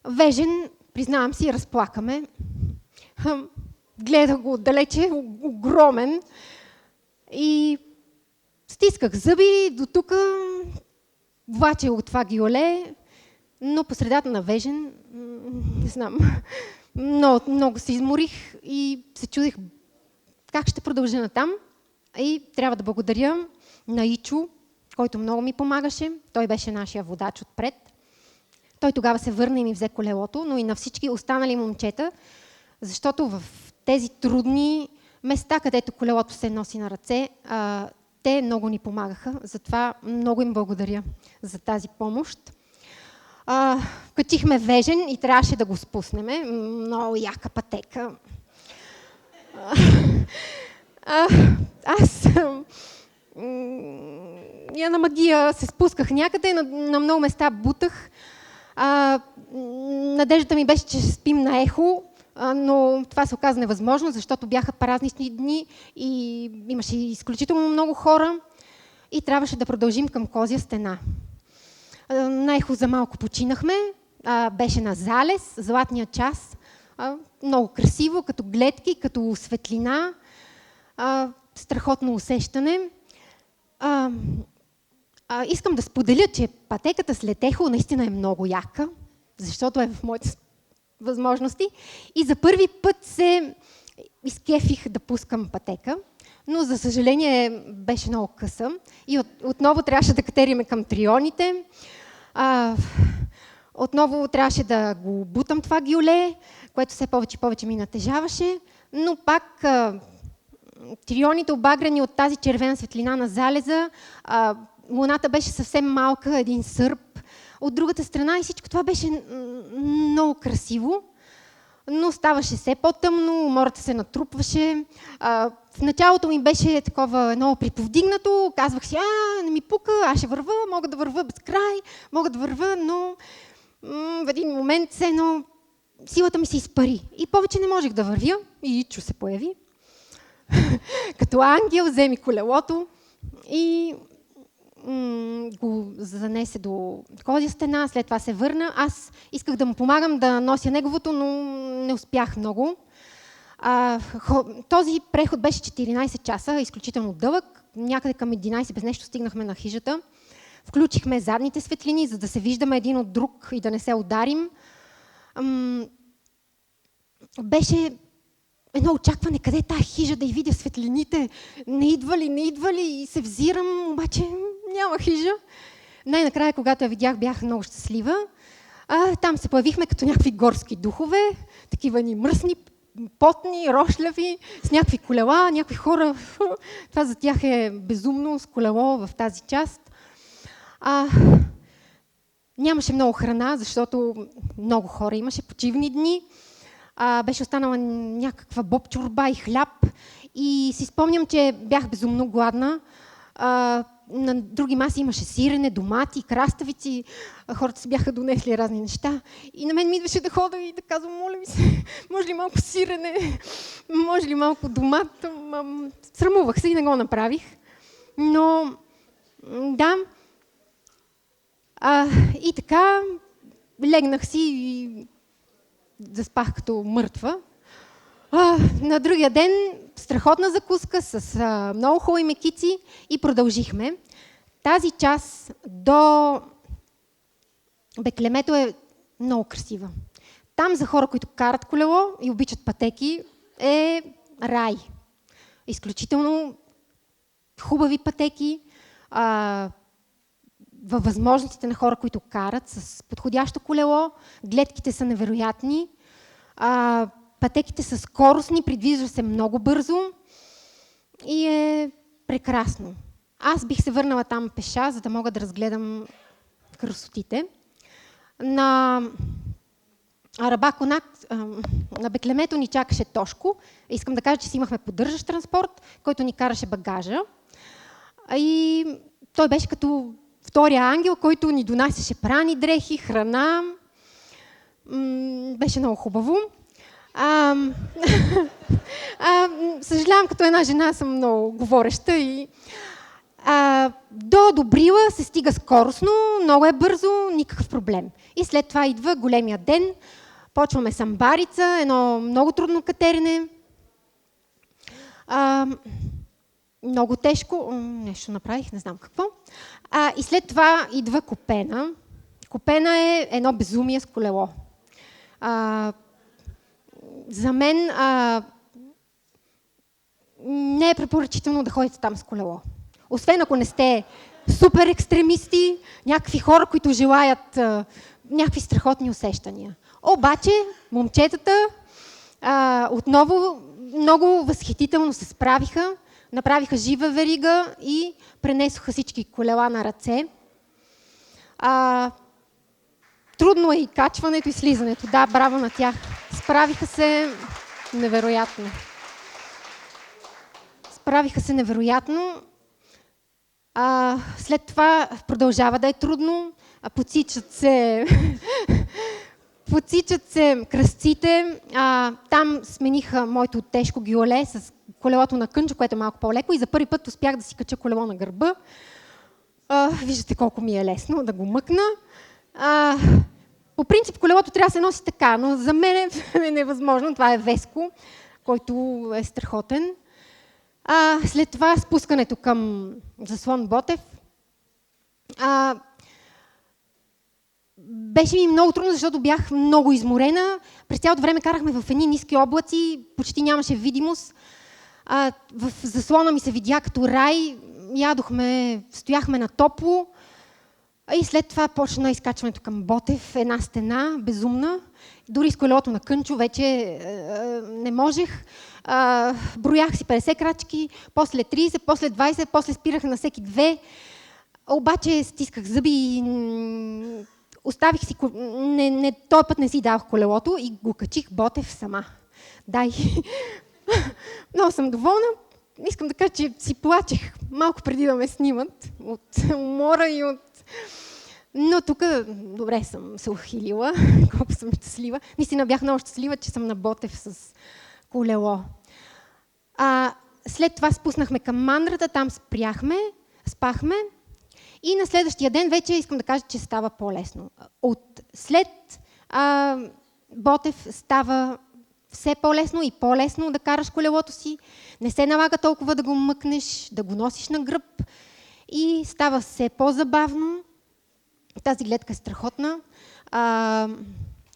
Вежен, признавам си, разплакаме. Гледах го отдалече, огромен и стисках зъби до тук, влаче от това гиоле, но по средата на Вежен, не знам, много се изморих и се чудих как ще продължа натам. И трябва да благодаря на Ичо, който много ми помагаше. Той беше нашия водач отпред. Той тогава се върна и ми взе колелото, но и на всички останали момчета, защото в тези трудни места, където колелото се носи на ръце, те много ни помагаха. Затова много им благодаря за тази помощ. Качихме Вежен и трябваше да го спуснем. Много яка пътека. Аз на магия се спусках някъде, на много места бутах. Надеждата ми беше, че ще спим на ехо, но това се оказа невъзможно, защото бяха празнични дни и имаше изключително много хора и трябваше да продължим към Козя стена. На ехо за малко починахме, беше на залез, златния час, много красиво, като гледки, като светлина, страхотно усещане. Искам да споделя, че пътеката след ехо наистина е много яка, защото е в моите възможности. И за първи път се изкефих да пускам пътека, но за съжаление беше много къса. И отново трябваше да катериме към трионите. Отново трябваше да го бутам това гюле, което все повече и повече ми натежаваше, но пак трионите, обаграни от тази червена светлина на залеза, луната беше съвсем малка, един сърп. От другата страна и всичко това беше много красиво, но ставаше все по-тъмно, умората се натрупваше. В началото ми беше такова едно приповдигнато, казвах си, не ми пука, аз ще върва, мога да върва без край, мога да върва, но в един момент все едно силата ми се изпари и повече не можех да вървя и Ичо се появи. Като ангел вземи колелото и го занесе до Козя стена, след това се върна. Аз исках да му помагам да нося неговото, но не успях много. Този преход беше 14 часа, изключително дълъг. Някъде към 11 без нещо стигнахме на хижата. Включихме задните светлини, за да се виждаме един от друг и да не се ударим. Беше едно очакване, къде е тая хижа, да й видя светлините. Не идва ли, и се взирам, обаче няма хижа. Най-накрая, когато я видях, бях много щастлива. Там се появихме като някакви горски духове, такива ни мръсни, потни, рошляви, с някакви колела, някакви хора. Това за тях е безумно, с колело в тази част. Нямаше много храна, защото много хора имаше, почивни дни. Беше останала някаква боб чорба и хляб и си спомням, че бях безумно гладна. На други маси имаше сирене, домати, краставици, хората си бяха донесли разни неща и на мен ми идваше да хода и да казвам, моля ви се, може ли малко сирене, може ли малко домат. Срамувах се и не го направих, но да. И така легнах си и заспах като мъртва. На другия ден страхотна закуска с много хубави мекици и продължихме. Тази част до Беклемето е много красива. Там за хора, които карат колело и обичат пътеки, е рай. Изключително хубави пътеки, във възможностите на хора, които карат с подходящо колело. Гледките са невероятни. Пътеките са скоростни, придвижва се много бързо и е прекрасно. Аз бих се върнала там пеша, за да мога да разгледам красотите. На Арабаконак, на Беклемето ни чакаше Тошко. Искам да кажа, че си имахме поддържащ транспорт, който ни караше багажа. И той беше като втория ангел, който ни донасяше прани дрехи, храна. Беше много хубаво. Съжалявам, като една жена съм много говореща и до Добрила се стига скоростно, много е бързо, никакъв проблем. И след това идва големия ден, почваме с Амбарица, едно много трудно катерене. Много тежко, нещо направих, не знам какво. И след това идва Копена. Копена е едно безумие с колело. За мен не е препоръчително да ходите там с колело. Освен ако не сте супер екстремисти, някакви хора, които желаят някакви страхотни усещания. Обаче, момчетата отново много възхитително се справиха, направиха жива верига и пренесоха всички колела на ръце. Трудно е и качването и слизането. Да, браво на тях. Справиха се невероятно. След това продължава да е трудно, подсичат се кръстците. Там смениха моето тежко гюле с колелото на Кънчо, което е малко по-леко и за първи път успях да си кача колело на гърба. Виждате колко ми е лесно да го мъкна. По принцип колелото трябва да се носи така, но за мен е невъзможно. Това е Веско, който е страхотен. След това спускането към заслон Ботев. Беше ми много трудно, защото бях много изморена. През цялото време карахме в едни ниски облаци, почти нямаше видимост. В заслона ми се видя като рай, ядохме, стояхме на топло. И след това почна изкачването към Ботев, една стена, безумна. Дори с колелото на Кънчо вече не можех. Броях си 50 крачки, после 30, после 20, после спирах на всеки 2. Обаче стисках зъби и оставих си... този път не си дадох колелото и го качих Ботев сама. Дай. Много съм доволна. Искам да кажа, че си плачех малко преди да ме снимат от умора и от... Но тук добре съм се ухилила, колко съм щастлива. Наистина бях много щастлива, че съм на Ботев с колело. След това спуснахме към мандрата, там спахме и на следващия ден вече искам да кажа, че става по-лесно. След Ботев става все по-лесно и по-лесно да караш колелото си. Не се налага толкова да го мъкнеш, да го носиш на гръб и става все по-забавно. Тази гледка е страхотна.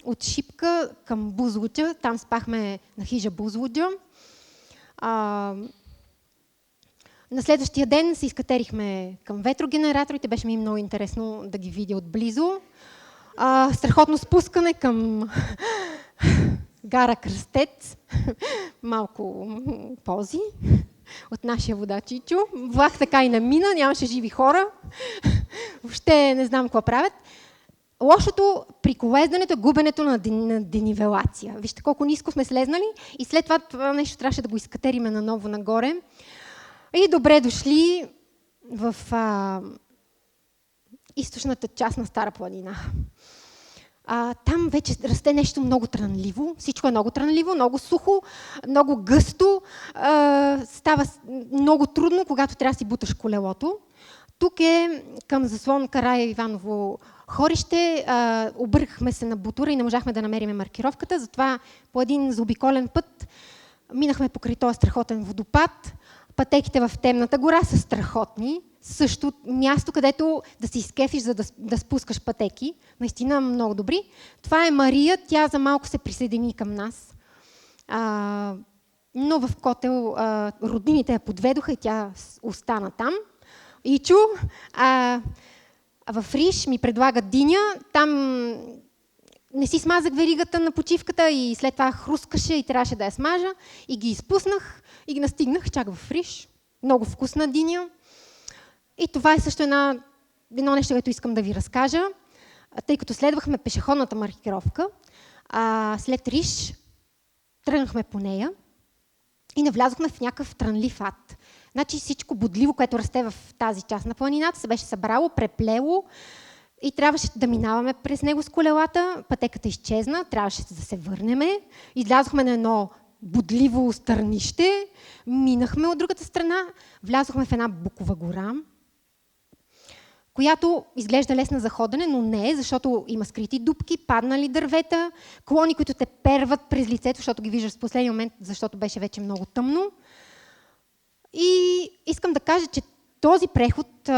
От Шипка към Бузлуджа, там спахме на хижа Бузлуджа. На следващия ден се изкатерихме към ветрогенераторите, беше ми много интересно да ги видя отблизо. Страхотно спускане към гара Кръстец, малко пози от нашия водач Ичо. Влак така и намина, нямаше живи хора. Въобще не знам какво правят. Лошото при колездането е губенето на денивелация. Вижте колко ниско сме слезнали и след това нещо трябваше да го изкатериме наново нагоре. И добре дошли в източната част на Стара планина. Там вече расте нещо много трънливо. Всичко е много трънливо, много сухо, много гъсто. Става много трудно, когато трябва да си буташ колелото. Тук е към заслон Караиваново хорище. Объркахме се на бутура и не можахме да намерим маркировката, затова по един заобиколен път минахме покрай този страхотен водопад. Пътеките в Темната гора са страхотни. Също място, където да се изкефиш, за да спускаш пътеки. Наистина много добри. Това е Мария, тя за малко се присъедини към нас. Но в Котел роднините я подведоха и тя остана там. Ичо, в Риш ми предлага диня. Там не си смазах веригата на почивката и след това хрускаше и трябваше да я смажа. И ги изпуснах и ги настигнах чак в Риш. Много вкусна диня. И това е също едно нещо, което искам да ви разкажа. Тъй като следвахме пешеходната маркировка, след Риш тръгнахме по нея и навлязохме в някакъв трънлив ад. Значи всичко бодливо, което расте в тази част на планината, се беше събрало, преплело и трябваше да минаваме през него с колелата. Пътеката изчезна, трябваше да се върнеме. Излязохме на едно бодливо стърнище, минахме от другата страна, влязохме в една букова гора, която изглежда лесна за ходене, но не е, защото има скрити дупки, паднали дървета, клони, които те перват през лицето, защото ги виждаш в последния момент, защото беше вече много тъмно. И искам да кажа, че този преход,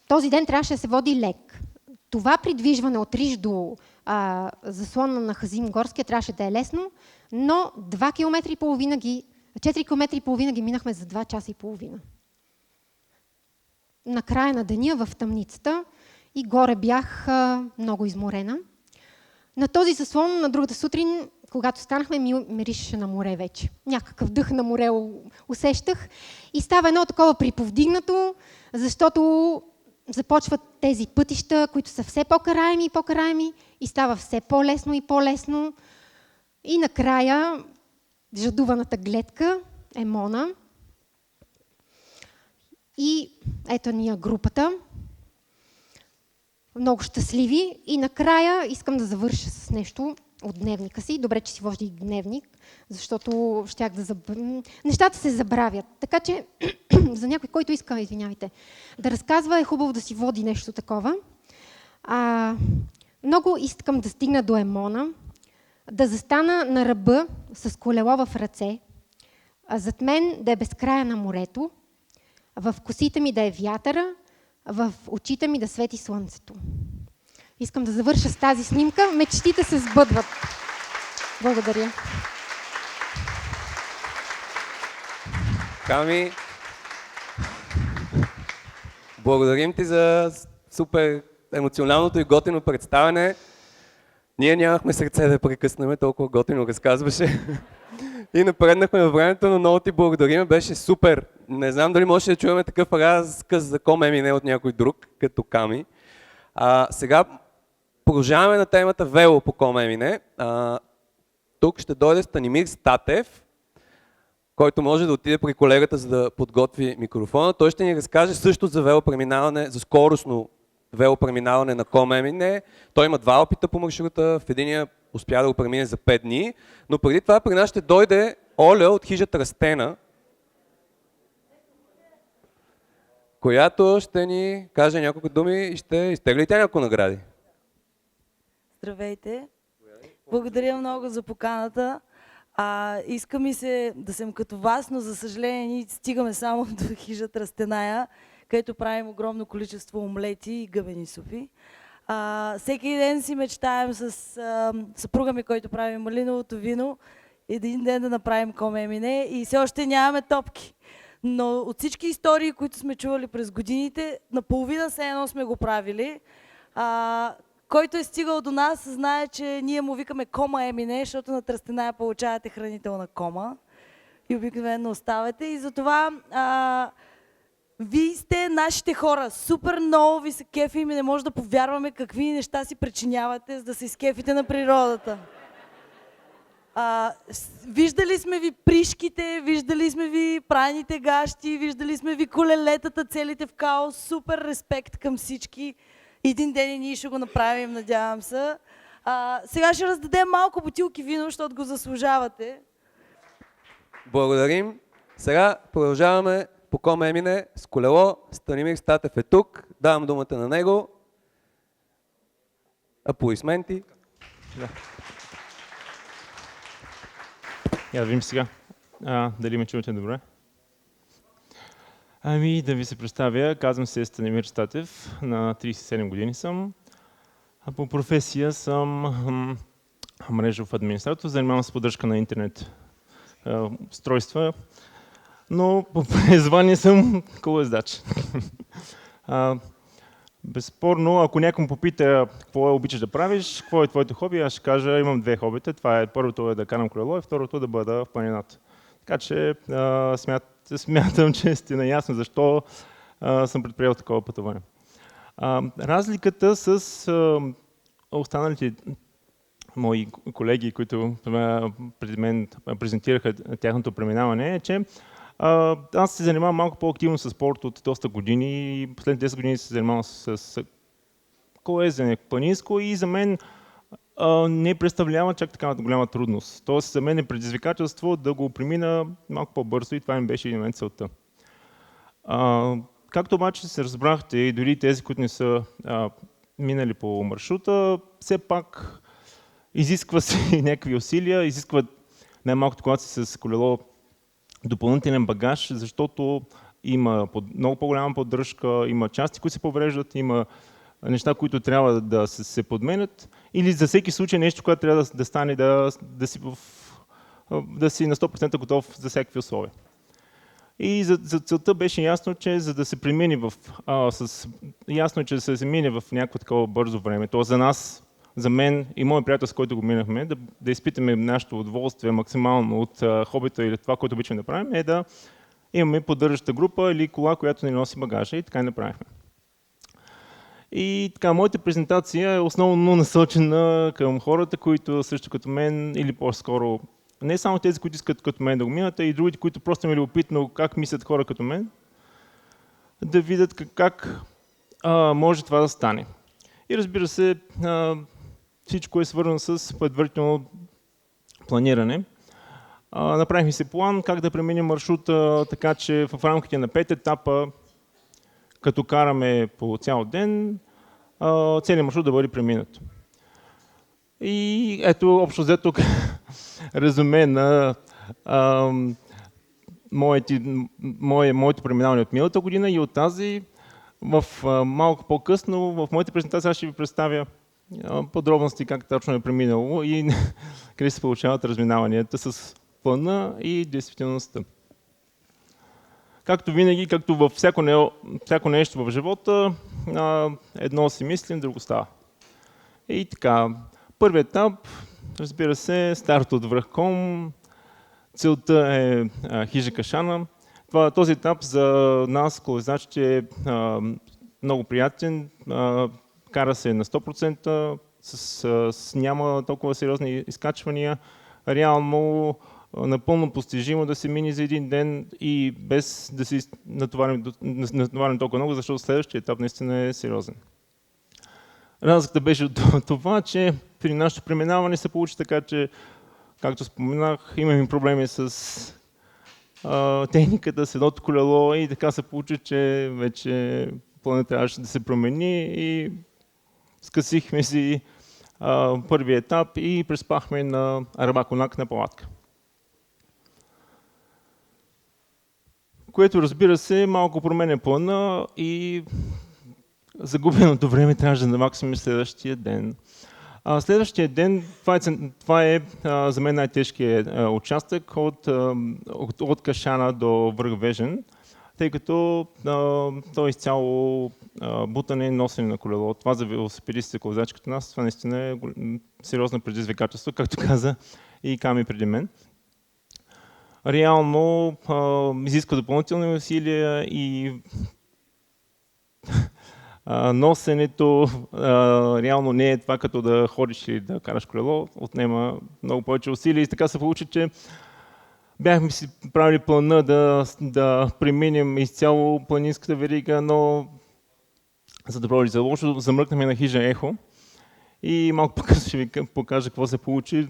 този ден трябваше да се води лек. Това придвижване от Риш до заслона на Хазим Горския трябваше да е лесно, но 4 км и половина ги минахме за 2 часа и половина. На края на деня в тъмницата и горе бях много изморена. На този заслон на другата сутрин, когато станахме, миришеше на море вече. Някакъв дъх на море усещах и става едно такова приповдигнато, защото започват тези пътища, които са все по-караеми и по-караеми и става все по-лесно и по-лесно. И накрая жадуваната гледка е Мона. И ето ни групата. Много щастливи. И накрая искам да завърша с нещо от дневника си. Добре, че си водих дневник, защото щях да нещата се забравят. Така че за някой, който иска, извинявайте, да разказва, е хубаво да си води нещо такова. Много искам да стигна до Емона, да застана на ръба с колело в ръце, а зад мен да е безкрая на морето, в косите ми да е вятъра, в очите ми да свети слънцето. Искам да завърша с тази снимка. Мечтите се сбъдват. Благодаря. Ками, благодарим ти за супер емоционалното и готино представяне. Ние нямахме сърце да прекъснем, толкова готино разказваше. И напреднахме във времето, но много ти благодарим, беше супер. Не знам дали може да чуваме такъв разказ за Комемине от някой друг, като Ками. Сега продължаваме на темата вело по Комемине. Тук ще дойде Станимир Статев, който може да отиде при колегата, за да подготви микрофона. Той ще ни разкаже също за велопреминаване, за скоростно велопреминаване на Комемине. Той има 2 опита по маршрута, в единия успя да го премине за 5 дни, но преди това при нас ще дойде Оля от хижата Растена, която ще ни каже няколко думи и ще изтегли тя няколко награди. Здравейте! Благодаря много за поканата. Иска ми се да съм като вас, но за съжаление ние стигаме само до хижата Растеная, където правим огромно количество омлети и гъбени супи. Всеки ден си мечтаем с съпруга ми, който прави малиновото вино, един ден да направим Комемине и все още нямаме топки. Но от всички истории, които сме чували през годините, наполовина все едно сме го правили. Който е стигал до нас, знае, че ние му викаме Кома Емине, защото на Тръстеная получавате хранителна кома и обикновено оставате. И затова вие сте нашите хора. Супер много ви се кефим и не може да повярваме какви неща си причинявате, за да се изкефите на природата. Виждали сме ви пришките, виждали сме ви прайните гащи, виждали сме ви колелетата, целите в хаос. Супер респект към всички. Един ден и ние ще го направим, надявам се. Сега ще раздадем малко бутилки вино, защото го заслужавате. Благодарим. Сега продължаваме по Комемине с колело. Станимир Статев е тук. Давам думата на него. Аплодисменти. Да. Я да видим сега. Дали ме чувате добре? Да ви се представя. Казвам се Станимир Статев. На 37 години съм. По професия съм мрежов администратор. Занимавам се с поддръжка на интернет устройства. Но по призвание съм колоездач. Безспорно, ако някой попита какво обичаш да правиш, какво е твоето хоби, аз ще кажа, имам 2 хобита. Първото е да карам колело и второто да бъда в планината. Така че смятам, че сте наясно защо съм предприел такова пътуване. Разликата с останалите мои колеги, които преди мен презентираха тяхното преминаване, е, че аз се занимавам малко по-активно с спорт от доста години и последните 10 години се занимавам с колезене планинско и за мен не представлява чак такава голяма трудност. Тоест за мен е предизвикателство да го премина малко по-бързо и това ми беше един момент целта. Както обаче се разбрахте и дори тези, които не са минали по маршрута, все пак изисква се някакви усилия, изисква най-малкото, когато си с колело, допълнителен багаж, защото има много по-голяма поддръжка, има части, които се повреждат, има неща, които трябва да се подменят или за всеки случай нещо, което трябва да стане да си на 100% готов за всякакви условия. И за целта беше ясно, че за да се премине ясно, че да се мине в някакво такова бързо време, то за нас, за мен и моят приятел, с който го минахме, да изпитаме нашето удоволствие максимално от хобита или това, което обичаме да правим, е да имаме поддържаща група или кола, която ни носи багажа и така и направихме. И така, моята презентация е основно насочена към хората, които също като мен или по-скоро не само тези, които искат като мен да го минат, а и другите, които просто ме любопитно как мислят хора като мен. да видят как може това да стане. И разбира се, всичко е свързано с предварително планиране. Направихме си план как да преминем маршрута, така че в рамките на 5 етапа, като караме по цял ден, целият маршрут да бъде преминат. И ето, общо взето, резюме на моето преминаване от миналата година и от тази. Малко по-късно в моята презентация аз ще ви представя подробности как точно е преминало и къде се получават разминаванията с плана и действителността. Както винаги, както във всяко нещо в живота, едно си мислим, друго става. И така, първият етап, разбира се, старт от Връхком. Целта е хижа Кашана. Този етап за нас, колоездачите, е много приятен. Кара се на 100%, няма толкова сериозни изкачвания. Реално напълно постижимо да се мине за един ден и без да се натоварим толкова много, защото следващия етап наистина е сериозен. Разликата беше от това, че при нашето преминаване се получи така, че, както споменах, имаме проблеми с техниката, с едното колело и така се получи, че вече планът трябваше да се промени и скъсихме си първия етап и преспахме на Арабаконак на палатка. Което, разбира се, малко променя плана и загубеното време трябваше да наваксаме следващия ден. Следващия ден, това е за мен най-тежкият участък от Кашана до връх Вежен, тъй като то е изцяло бутане, носене на колело. Това за велосипедистите, колоездачи като нас, това наистина е сериозно предизвикателство, както каза и Ками преди мен. Реално изисква допълнителни усилия и носенето реално не е това като да ходиш или да караш колело, отнема много повече усилия и така се получи, че бяхме си правили плана да преминем изцяло планинската верига, но за добро или за лошо замръкнахме на хижа Ехо и малко по-късно ще ви покажа какво се получи.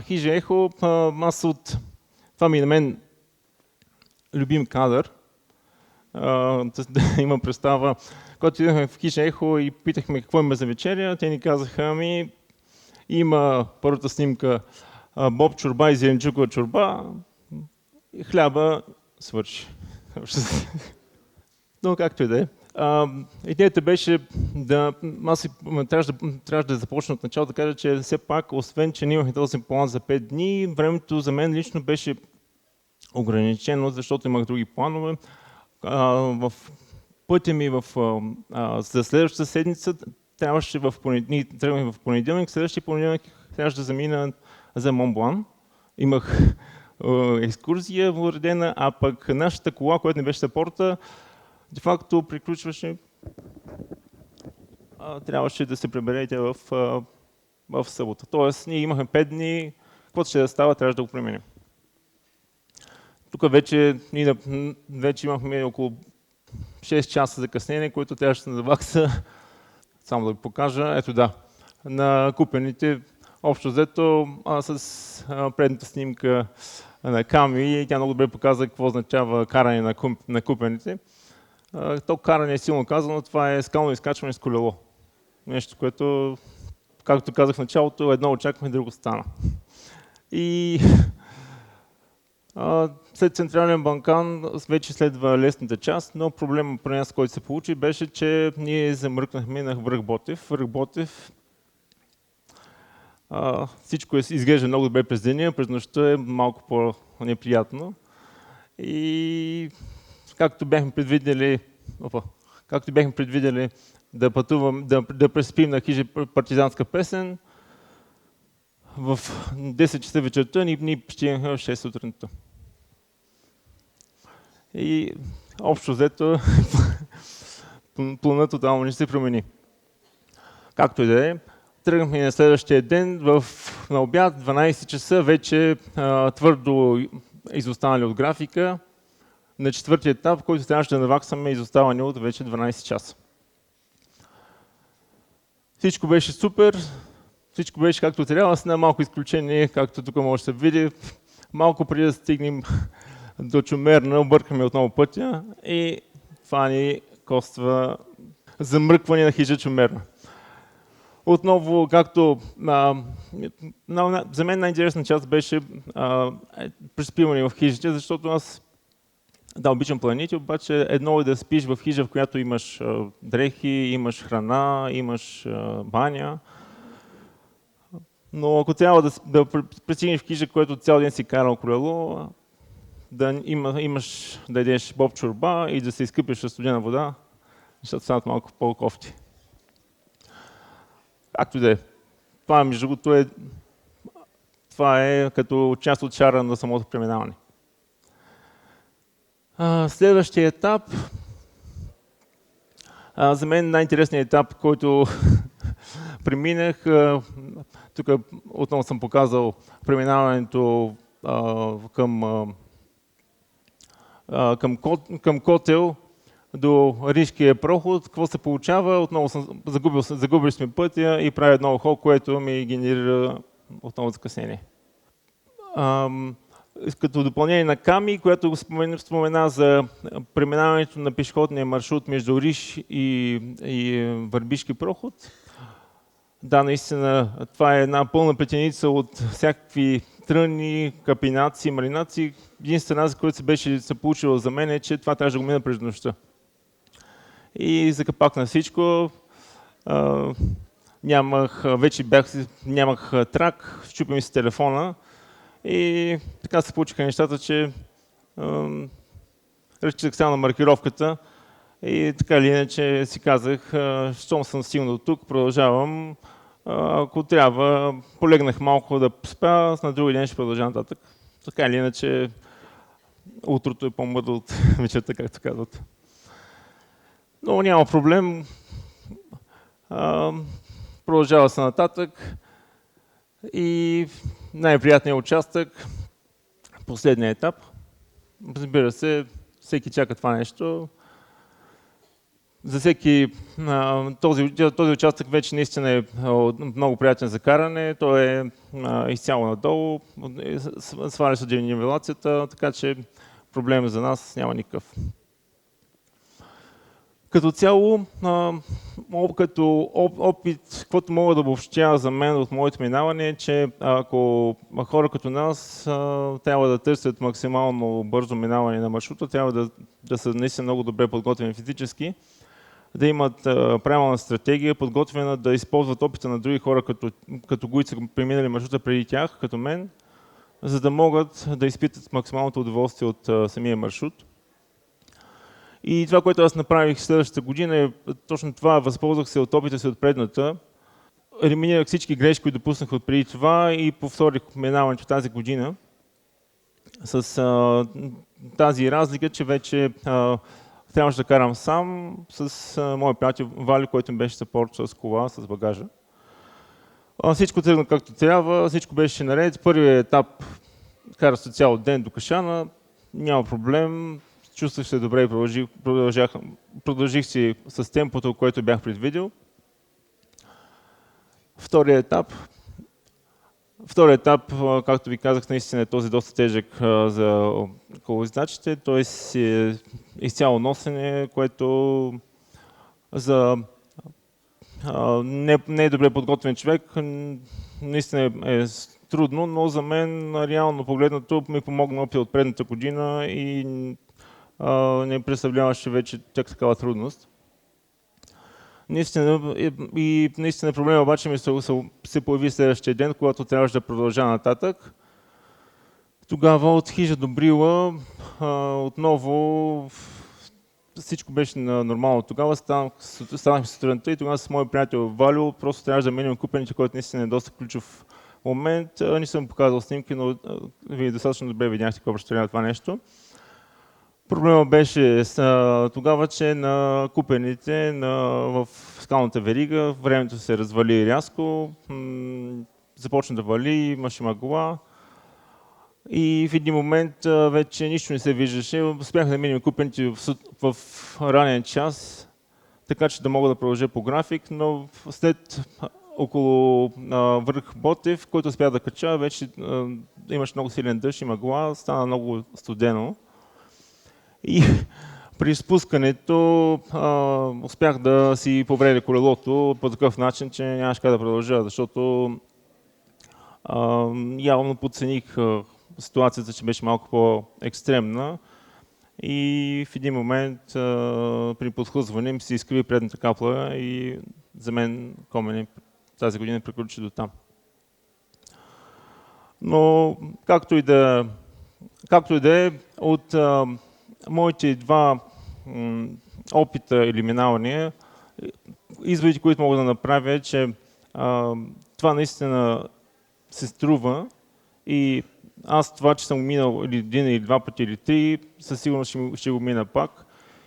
Хижа Ехо, това ми е на мен любим кадър. Да имам представа, когато идвахме в хижа Ехо и питахме какво има за вечеря, те ни казаха, има първата снимка боб чорба и зеленчукова чорба, и хляба свърши. Но както и да е. Идеята беше трябваше да започна от начало да кажа, че все пак, освен че ние имахме този план за 5 дни, времето за мен лично беше ограничено, защото имах други планове. В пътя ми за следващата седмица трябваше в понеделник, следващия понеделник трябваше да замина за Монблан. Имах екскурзия уредена, а пък нашата кола, която не беше сапорта, де факто приключваше, трябваше да се приберете в събота. Тоест, ние имахме 5 дни, каквото ще да става, трябваше да го променим. Тук вече имахме около 6 часа закъснение, което трябваше да навакса, само да ви покажа, ето да, на купените. Общо взето с предната снимка на Ками, тя много добре показа какво означава каране на купените. То каране е силно казано, това е скално изкачване с колело. Нещо, което, както казах в началото, едно очакваме, друго стана. И след Централен Балкан вече следва лесната част, но проблемът при нас, който се получи, беше, че ние замръкнахме на връх Ботев. Връх Ботев, всичко изглежда много добре през деня, през нощта е малко по-неприятно. И както бяхме предвидели да пътувам, да преспим на хижа партизанска песен, в 10 часа вечерта ни стигнахме в 6 сутринта. И общо взето планът тотално не се промени. Както и да е, тръгнахме на следващия ден на обяд, 12 часа, вече твърдо изостанали от графика. на четвъртия етап, в който трябваше да наваксаме изоставане от вече 12 часа. Всичко беше супер, всичко беше както трябва, с една малко изключение, както тук може да се види. Малко преди да стигнем до Чумерна, объркаме отново пътя и това ни коства замръкване на хижа Чумерна. Отново, както за мен най-интересна част беше приспиване в хижите, защото аз обичам планините, обаче едно е да спиш в хижа, в която имаш дрехи, имаш храна, имаш баня. Но ако трябва да пристигнеш в хижа, което цял ден си карал колело, да имаш да ядеш боб чорба и да се изкъпиш със студена вода, защото станат малко по-кофти. Както и да е. Това, между другото, това е като част от шара на самото преминаване. Следващия етап. За мен най-интересният етап, който преминах, тук отново съм показал преминаването към Котел до Рижкия проход. Какво се получава? Отново загубил сме пътя и правя едно хол, което ми генерира отново закъснение. Като допълнение на Ками, което го спомена за преминаването на пешеходния маршрут между Риж и Върбишки проход. Да, наистина, това е една пълна плетеница от всякакви тръни, капинаци, малинаци. Единствена разлика, която се получила за мен е, че това трябваше да го мина през нощта. И за капак на всичко, нямах трак, счупи ми се телефона и така се получиха нещата, че разчитах само на маркировката и така или иначе си казах, щом съм стигнал до тук, продължавам. Ако трябва, полегнах малко да спя, на други ден ще продължа нататък. Така или иначе, утрото е по-мъдро от вечерта, както казват. Но няма проблем. Продължава се нататък. И най-приятният участък, последният етап. Разбира се, всеки чака това нещо. За всеки този участък вече наистина е много приятен за каране. Той е изцяло надолу, сваля се денивелацията, така че проблем за нас няма никакъв. Като цяло, като опит, каквото мога да обобщя за мен от моето минаване е, че ако хора като нас трябва да търсят максимално бързо минаване на маршрута, трябва да са наистина много добре подготвени физически, да имат правилна стратегия, подготвена да използват опита на други хора, като които са преминали маршрута преди тях, като мен, за да могат да изпитат максималното удоволствие от самия маршрут. И това, което аз направих следващата година е точно това. Възползвах се от опита си от предната. Елиминирах всички грешки, които допуснах от преди това и повторих минаването тази година с тази разлика, че вече трябваше да карам сам с моя приятел Вали, който ми беше съпорт с кола, с багажа. Всичко тръгна както трябва, всичко беше наред. Първият етап карах се цял ден до Кашана, няма проблем. Чувствах се добре и продължих си с темпото, което бях предвидил. Вторият етап, както ви казах, наистина е този доста тежък за колоездачите, т.е. е изцяло носене, което за не е добре подготвен човек наистина е трудно, но за мен реално погледнато ми помогна опит от предната година и не представляваше вече такава трудност. Наистина проблема обаче ми се появи следващия ден, когато трябваше да продължа нататък. Тогава от хижа до Брила отново всичко беше нормално. Тогава станах сутринта и тогава с моят приятел Валио просто трябваше да меним купените, който наистина е доста ключов момент. Не съм показал снимки, но вие достатъчно добре видяхте какво представлява това нещо. Проблема беше тогава, че на купените в скалната верига времето се развали рязко, започна да вали, имаше мъгла И в един момент вече нищо не се виждаше. Успях да минем купените в ранен час, така че да мога да продължа по график, но след около връх Ботев, който успях да кача, вече имаше много силен дъжд и мъгла, стана много студено. И при спускането успях да си повредя колелото по такъв начин, че нямаше как да продължа, защото явно подцених ситуацията, че беше малко по-екстремна. И в един момент при подхлъзване ми се изкриви предната капла и за мен Комене тази година приключи до там. Но както и да е, от моите два опита или минавания, изводите, които мога да направя е, че това наистина се струва и аз това, че съм минал един или два пъти или три, със сигурност ще го мина пак.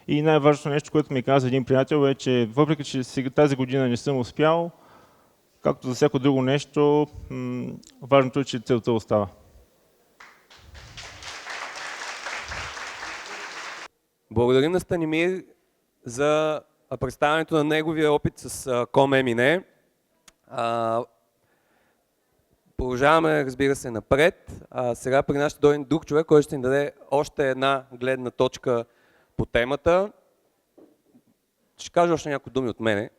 И най-важното нещо, което ми каза един приятел е, че въпреки, че сега тази година не съм успял, както за всяко друго нещо, важното е, че целта остава. Благодарим на Станимир за представянето на неговия опит с Комемине. Продължаваме, разбира се, напред. Сега при нас ще дойде друг човек, който ще ни даде още една гледна точка по темата. Ще кажа още някои думи от мене.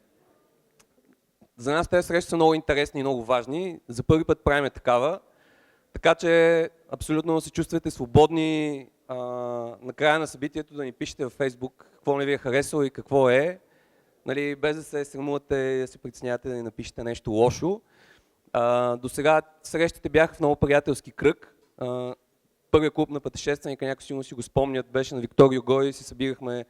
За нас тези срещи са много интересни и много важни. За първи път правим такава. Така че абсолютно се чувствате свободни на края на събитието да ни пишете във Facebook какво не ви е харесало и какво е. Нали, без да се срамувате и да се притеснявате да ни напишете нещо лошо. До сега срещите бяха в много приятелски кръг. Първият клуб на пътешественика, някои сигурно си го спомнят, беше на Виктор Юго и си събирахме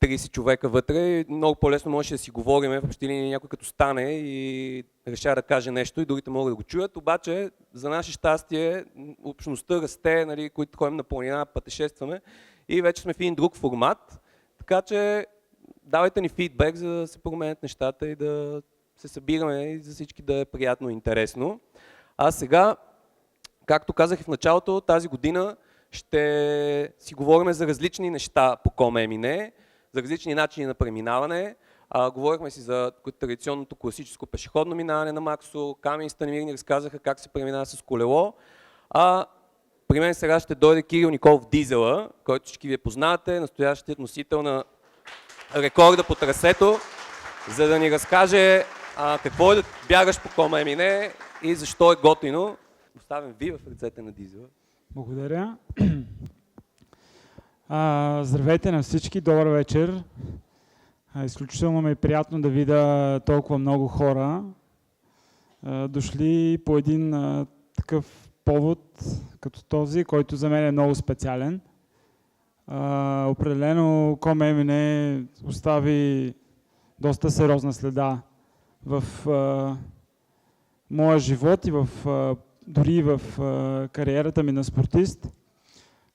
30 човека вътре и много по-лесно можеше да си говорим, в общи линии някой като стане и решава да каже нещо и другите могат да го чуят, обаче за наше щастие общността расте, нали, които ходим на планина, пътешестваме и вече сме в един друг формат, така че давайте ни фидбек, за да се променят нещата и да се събираме и за всички да е приятно и интересно. А сега, както казах и в началото, тази година ще си говорим за различни неща по Комемине, за различни начини на преминаване. Говорихме си за традиционното класическо пешеходно минаване на Максо, Камен и Станимир ни разказаха как се преминава с колело. При мен сега ще дойде Кирил Николов Дизела, който всички вие познавате, настоящият носител на рекорда по трасето, за да ни разкаже какво е да бягаш по Комемине и защо е готино. Оставям ви в ръцете на Дизела. Благодаря. Здравейте на всички, добър вечер. Изключително ми е приятно да видя толкова много хора, дошли по един такъв повод като този, който за мен е много специален. Определено Комемине остави доста сериозна следа в моя живот и дори в кариерата ми на спортист.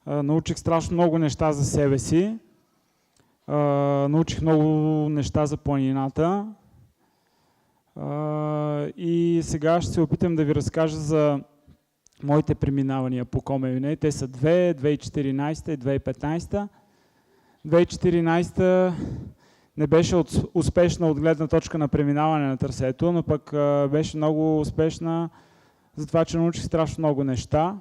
Научих страшно много неща за себе си. Научих много неща за планината. И сега ще се опитам да ви разкажа за моите преминавания по Комемине. Те са 2014 и 2015. 2014 не беше успешна от гледна точка на преминаване на трасето, но пък беше много успешна за това, че научих страшно много неща.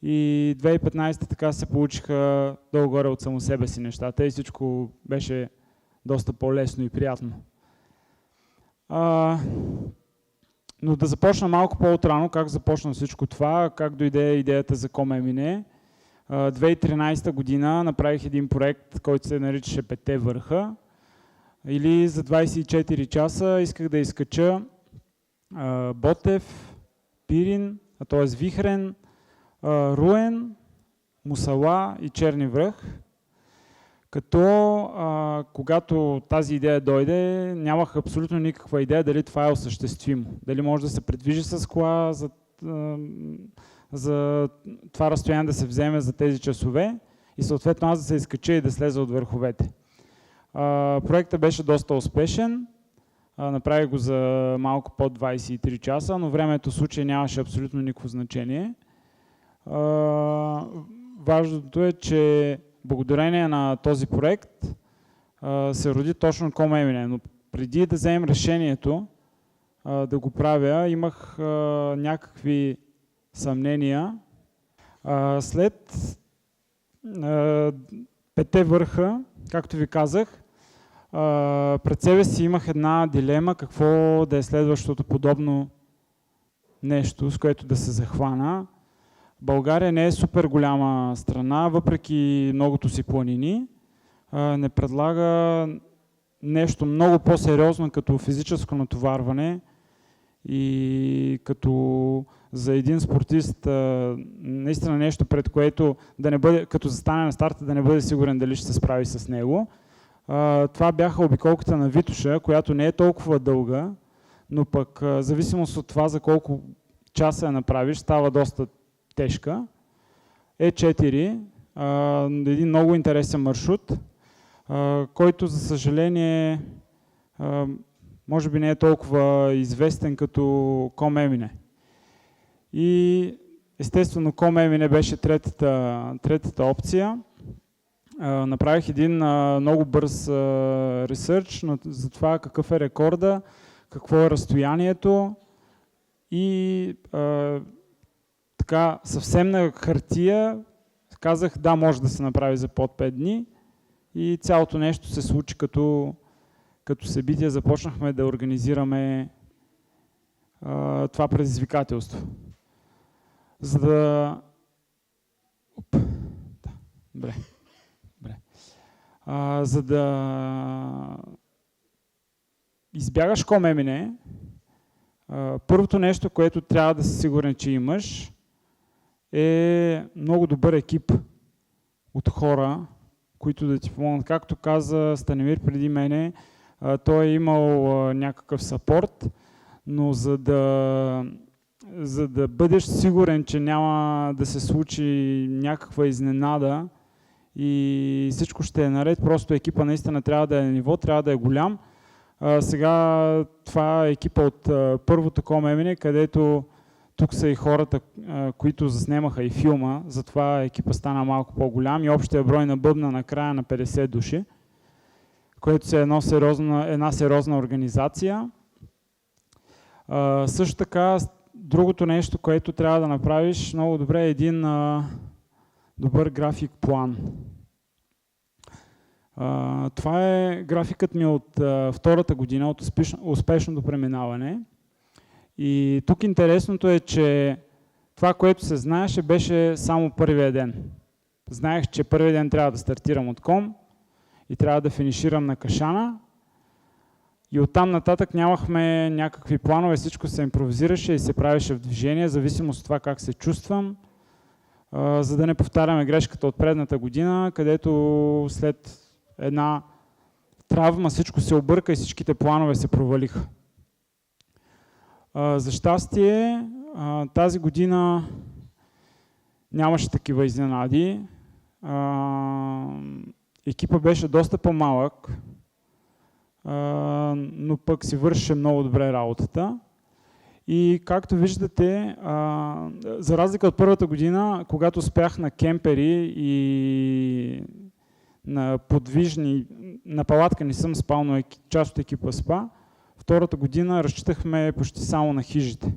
И 2015 така се получиха долу-горе от само себе си нещата и всичко беше доста по-лесно и приятно. Но да започна малко по-отрано, как започна всичко това, как дойде идеята за Комемине. 2013 година направих един проект, който се наричаше 5 върха. Или за 24 часа исках да изкача Ботев, Пирин, т.е. Вихрен, Руен, Мусала и Черни връх. Като когато тази идея дойде, нямах абсолютно никаква идея дали това е осъществимо. Дали може да се придвижи с кола за това разстояние да се вземе за тези часове и съответно аз да се изкача и да слеза от върховете. Проектът беше доста успешен. Направих го за малко под 23 часа, но времето в случая нямаше абсолютно никакво значение. Важното е, че благодарение на този проект се роди точно ComEmine. Но преди да вземем решението да го правя, имах някакви съмнения. След 5 върха, както ви казах, пред себе си имах една дилема какво да е следващото подобно нещо, с което да се захвана. България не е супер голяма страна, въпреки многото си планини. Не предлага нещо много по-сериозно като физическо натоварване и като за един спортист наистина нещо, пред което да не бъде, като застане на старта, да не бъде сигурен дали ще се справи с него. Това бяха обиколката на Витоша, която не е толкова дълга, но пък в зависимост от това за колко часа я направиш, става доста тежка. Е4, един много интересен маршрут, който за съжаление може би не е толкова известен като ComEmine. И естествено ComEmine беше третата опция. Направих един много бърз ресърч за това какъв е рекорда, какво е разстоянието и така съвсем на хартия казах да, може да се направи за под 5 дни и цялото нещо се случи като събитие. Започнахме да организираме това предизвикателство. За да... Добре. За да избягаш ComEmine, първото нещо, което трябва да си сигурен, че имаш, е много добър екип от хора, които да ти помогнат. Както каза Станимир преди мене, той е имал някакъв съпорт, но за да бъдеш сигурен, че няма да се случи някаква изненада и всичко ще е наред, просто екипа наистина трябва да е на ниво, трябва да е голям. Сега това е екипа от първото ComEmine, където тук са и хората, които заснемаха и филма, затова екипа стана малко по-голям и общия брой на бъбна накрая на 50 души, което е една сериозна организация. Също така, другото нещо, което трябва да направиш много добре е един добър график план. Това е графикът ми от втората година, от успешното преминаване. И тук интересното е, че това, което се знаеше, беше само първия ден. Знаех, че първия ден трябва да стартирам от Ком и трябва да финиширам на Кашана. И оттам нататък нямахме някакви планове, всичко се импровизираше и се правеше в движение, в зависимост от това как се чувствам, за да не повтаряме грешката от предната година, където след една травма всичко се обърка и всичките планове се провалиха. За щастие, тази година нямаше такива изненади. Екипа беше доста по-малък, но пък си вършеше много добре работата. И както виждате, за разлика от първата година, когато спях на кемпери и на подвижни, на палатка не съм спал, но част от екипа спа, втората година разчитахме почти само на хижите,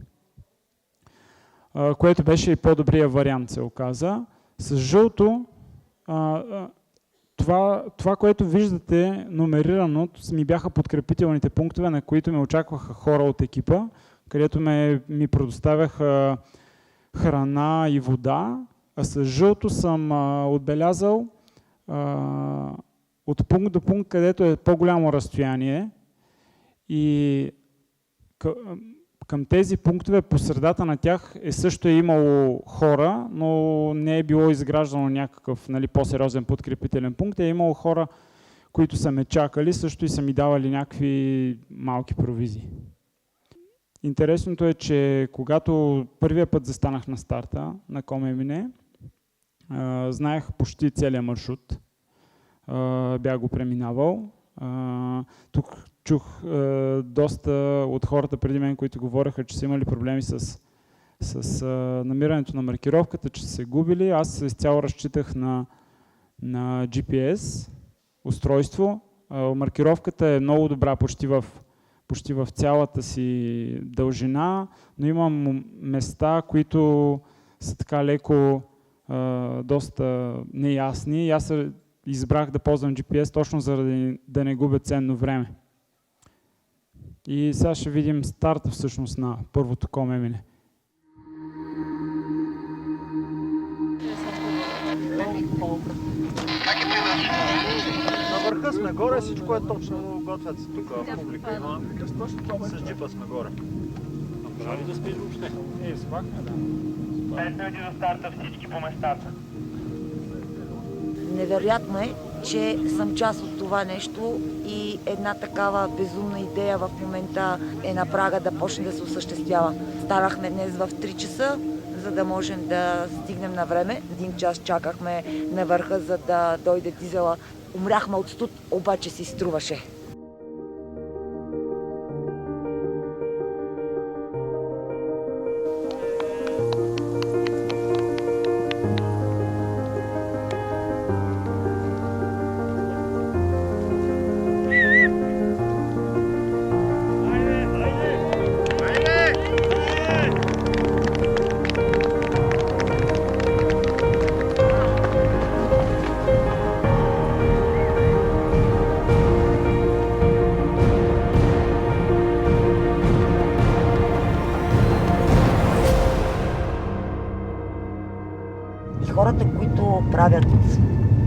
което беше и по-добрия вариант, се оказа. С жълто, това, което виждате номерирано, ми бяха подкрепителните пунктове, на които ме очакваха хора от екипа, където ми предоставяха храна и вода, а с жълто съм отбелязал от пункт до пункт, където е по-голямо разстояние и към тези пунктове, по средата на тях също е имало хора, но не е било изграждано някакъв по-сериозен подкрепителен пункт, е имало хора, които са ме чакали, също и са ми давали някакви малки провизии. Интересното е, че когато първия път застанах на старта на ComEmine, знаех почти целият маршрут, бях го преминавал. Тук чух доста от хората преди мен, които говореха, че са имали проблеми с с намирането на маркировката, че са се губили. Аз изцяло разчитах на GPS устройство. Маркировката е много добра почти в цялата си дължина, но имам места, които са така леко доста неясни. И аз избрах да ползвам GPS точно заради да не губя ценно време. И сега ще видим старта всъщност на първото комемине. На върха сме горе, всичко е точно, готвят се тук публика има. С джипа сме горе. Може ли да спиш въобще? Спахме, да. 5 минути до старта, всички по местата. Невероятно е, че съм част от това нещо и една такава безумна идея в момента е на прага да почне да се осъществява. Станахме днес в 3 часа, за да можем да стигнем на време. 1 час чакахме на върха, за да дойде дизела. Умряхме от студ, обаче си струваше. Хората, които правят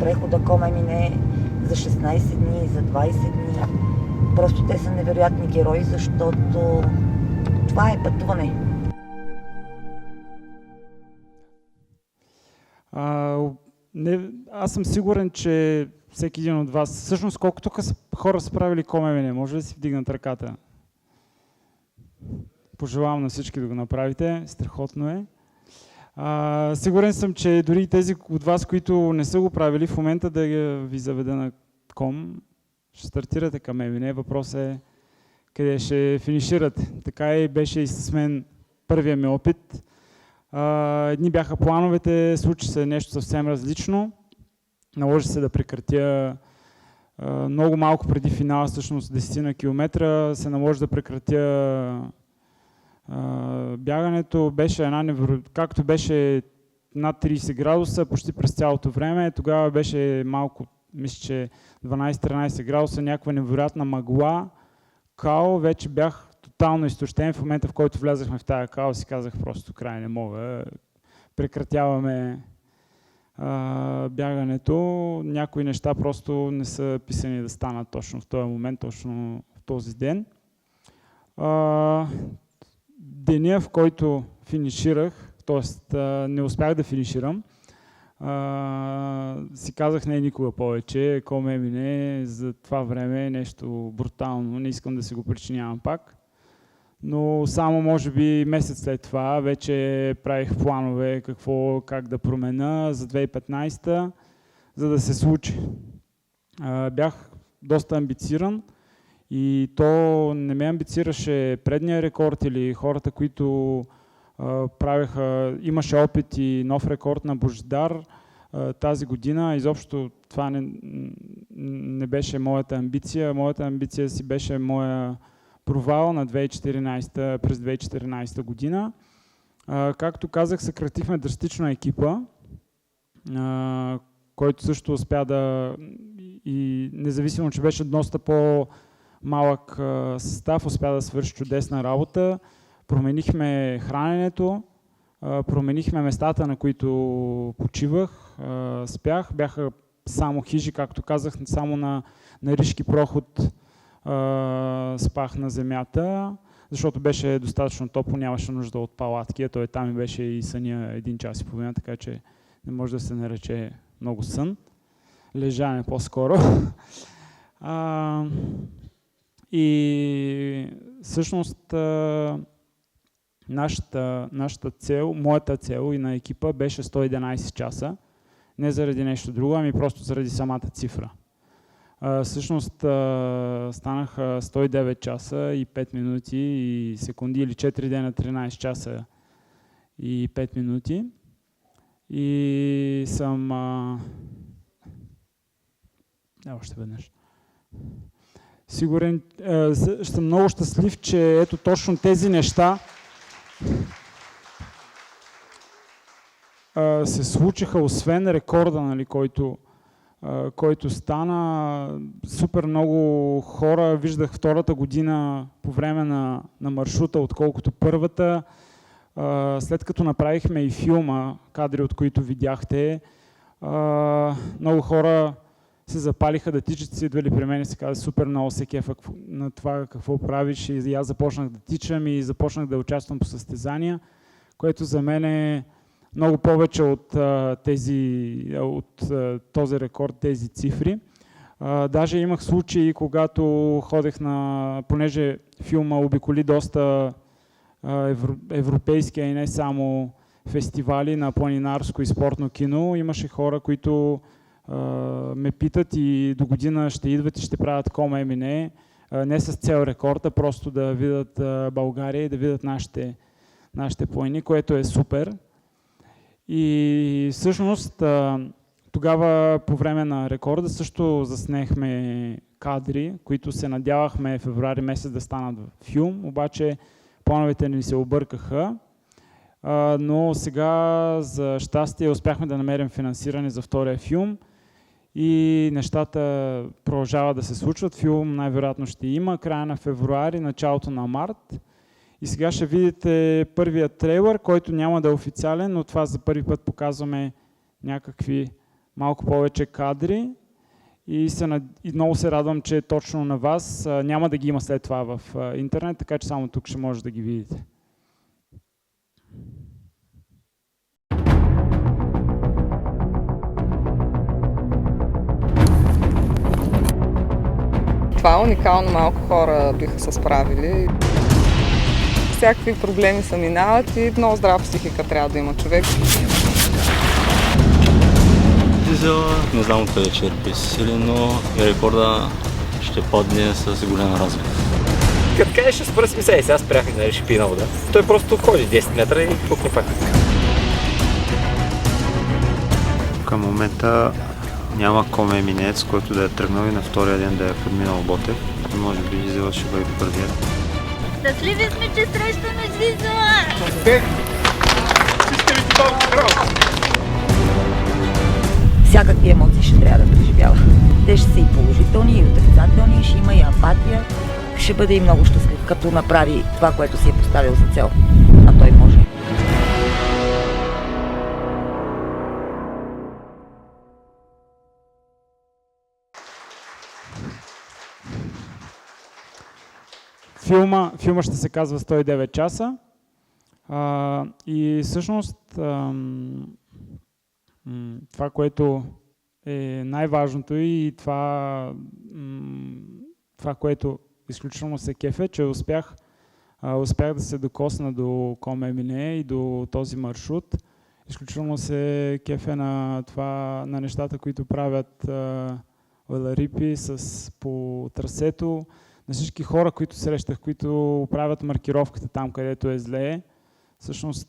прехода Комемине за 16 дни, за 20 дни, просто те са невероятни герои, защото това е пътуване. Аз съм сигурен, че всеки един от вас, всъщност колко тук хора са правили Комемине, може ли си вдигнат ръката? Пожелавам на всички да го направите, страхотно е. Сигурен съм, че дори тези от вас, които не са го правили, в момента да ви заведа на ком, ще стартирате Комемине. Въпросът е къде ще финиширате. Така и беше и с мен първия ми опит. Едни бяха плановете, случи се нещо съвсем различно. Наложи се да прекратя много малко преди финала, всъщност 10 на километра, се наложи да прекратя бягането. Беше както беше над 30 градуса почти през цялото време, тогава беше малко, мисля, че 12-13 градуса, някаква невероятна мъгла, као, вече бях тотално изтощен. В момента, в който влязахме в тая као, си казах просто край, не мога, прекратяваме бягането. Някои неща просто не са писани да станат точно в този момент, точно в този ден. Деня, в който финиширах, т.е. не успях да финиширам, си казах не никога повече, Комемине за това време е нещо брутално, не искам да си го причинявам пак. Но само може би месец след това вече правих планове как да променя за 2015, за да се случи. Бях доста амбициран и то не ме амбицираше предния рекорд или хората, които правеха, имаше опит и нов рекорд на Божидар тази година. Изобщо това не беше моята амбиция. Моята амбиция си беше моя провал на 2014, през 2014 година. Както казах, съкратихме драстично екипа, който също успя да, и независимо, че беше доста по-малък състав, успя да свърши чудесна работа. Променихме храненето, променихме местата, на които почивах, спях. Бяха само хижи, както казах, само на Ришки проход спах на земята, защото беше достатъчно топло, нямаше нужда от палатки. Той там и беше и съня 1 час и половина, така че не може да се нарече много сън. Лежане по-скоро. И всъщност нашата цел, моята цел и на екипа беше 111 часа. Не заради нещо друго, ами просто заради самата цифра. Всъщност станаха 109 часа и 5 минути и секунди или 4 дена 13 часа и 5 минути. И съм... още веднъж. Сигурен, съм много щастлив, че ето точно тези неща се случиха, освен рекорда, нали, който стана. Супер много хора виждах втората година по време на маршрута, отколкото първата. След като направихме и филма, кадри от които видяхте, много хора се запалиха да тичат, си идвали при мен и се каза, супер много се кефа на това какво правиш, и аз започнах да тичам и започнах да участвам по състезания, което за мен е много повече от този рекорд, тези цифри. Даже имах случаи, когато ходех понеже филма обиколи доста европейски, и не само фестивали на планинарско и спортно кино, имаше хора, които ме питат и до година ще идват и ще правят КОМ-МН, не с цел рекорда, просто да видят България и да видят нашите планини, което е супер. И всъщност тогава по време на рекорда също заснехме кадри, които се надявахме февруари месец да станат филм, обаче плановете ни се объркаха. Но сега за щастие успяхме да намерим финансиране за втория филм и нещата продължават да се случват. Филм най-вероятно ще има края на февруари, началото на март. И сега ще видите първият трейлър, който няма да е официален, но това за първи път показваме някакви малко повече кадри. И много се радвам, че точно на вас няма да ги има след това в интернет, така че само тук ще може да ги видите. Това е уникално, малко хора биха се справили. Всякакви проблеми са минават и много здрава психика трябва да има човек. Не знам откъде черпи сили, но рекорда ще падне с голяма разлика. Като кажеш, ще спра смисъл, сега спрях, нали, ще пина вода. Той просто ходи 10 метра и пукне пак. Към момента няма КОМ-МН, който да е тръгнал и на втория ден да е подминал Ботев. Може би Жизела ще бъде първият. Щастливи сме, че срещаме Жизела! Успех! Всички ви ти много здраво! Всякакви емоции ще трябва да преживява. Те ще са и положителни, и отрицателни, ще има и апатия. Ще бъде и много щастлив, като направи това, което си е поставил за цел. А той може. Филма ще се казва 109 часа. И всъщност това, което е най-важното и това, което изключително се кефе, че успях да се докосна до КОМ-МН и до този маршрут. Изключително се кефе на нещата, които правят Уеларипи по трасето, на всички хора, които срещах, които правят маркировката там, където е зле. Всъщност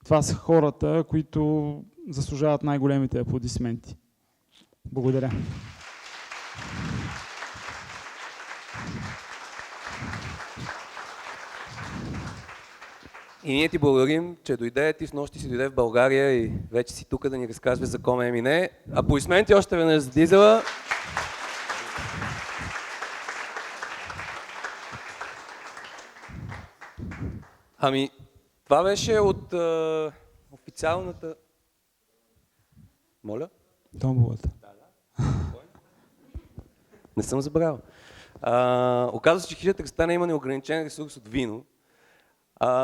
това са хората, които заслужават най-големите аплодисменти. Благодаря. И ние ти благодарим, че дойде, ти снощи си дойде в България и вече си тук да ни разказваш за КОМ-МН. Аплодисменти още веднъж за Дизела. Ами, това беше от официалната... Моля? Томболата. Не съм забравил. Оказва се, че хижата Кръстана има неограничен ресурс от вино,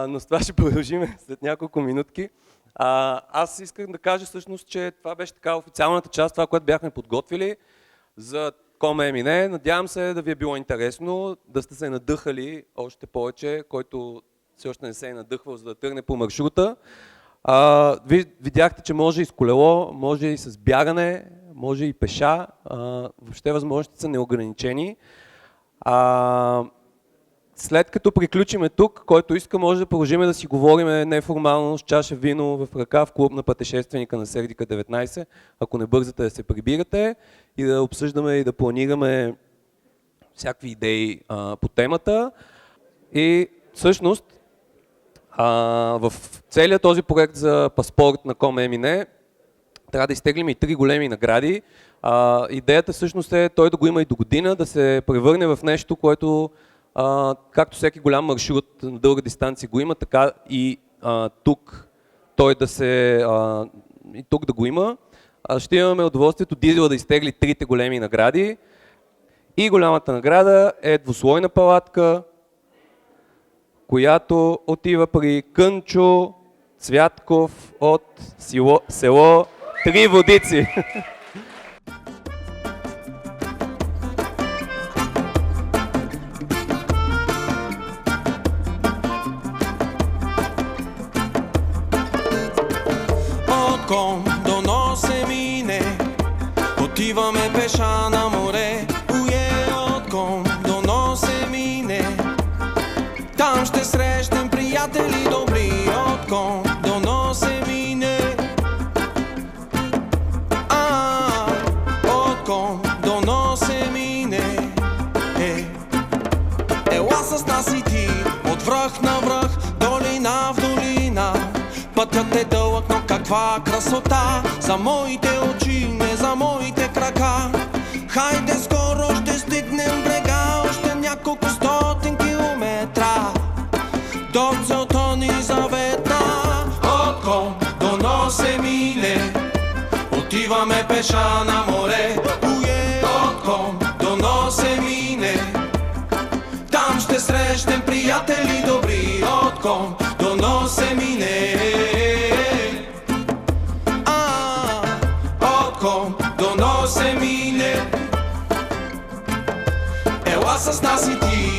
но с това ще продължим след няколко минутки. Аз исках да кажа всъщност, че това беше така официалната част, това, което бяхме подготвили за КОМ-МН. Надявам се да ви е било интересно, да сте се надъхали още повече, който все още не се е надъхвал, за да тръгне по маршрута. Видяхте, че може и с колело, може и с бягане, може и пеша. Въобще възможностите са неограничени. след като приключиме тук, който иска, може да продължим да си говорим неформално с чаша вино в ръка в клуб на пътешественика на Сердика 19, ако не бързате да се прибирате и да обсъждаме и да планираме всякакви идеи по темата. И всъщност в целият този проект за паспорт на Com.mine трябва да изтеглим и 3 големи награди. Идеята всъщност е той да го има и до година, да се превърне в нещо, което както всеки голям маршрут на дълга дистанция го има, така и тук той да се и тук да го има. Ще имаме удоволствието Дизела да изтегли 3 големи награди. И голямата награда е двуслойна палатка, която отива при Кънчо Цвятков от село Три Водици. От Ком до Носе мине, отиваме пеша на море. От Ком до Носе мине, там ще срещнем приятели добри. От Ком до Носе мине, от Ком до Носе мине. Ела с нас и ти, от връх на връх, долина в долина. Пътят е дълъг, но каква красота, за моите очи, не за моите крака. Хайде скоро ще стигнем брега, още няколко стотин километра до целта ни заветна. От Ком до Носе мине, отиваме пеша на море. От Ком до Носе мине, там ще срещнем приятели добри. От Ком до Носе мине, от Ком до Носе мине. Ела с нас и ти.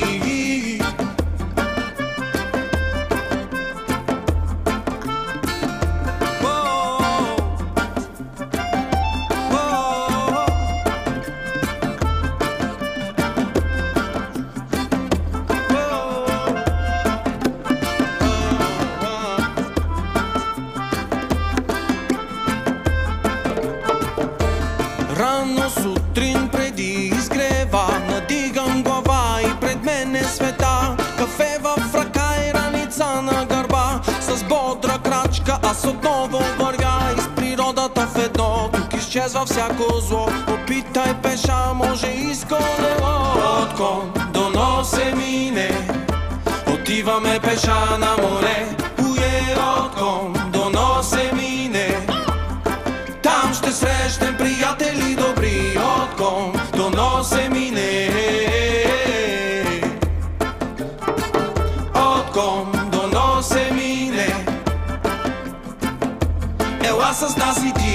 Рано сутрин преди изгрева, надигам глава и пред мен е света. Кафе в ръка и раница на гърба, с бодра крачка аз отново вървя из природата в едно. Тук изчезва всяко зло, опитай пеша, може и с колело. От Ком до Носе мине, отиваме пеша на море. От Ком до Носе мине, там ще срещнем приятели добри. От Ком до Носе мине, от Ком до Носе мине. Ела с нас и ти.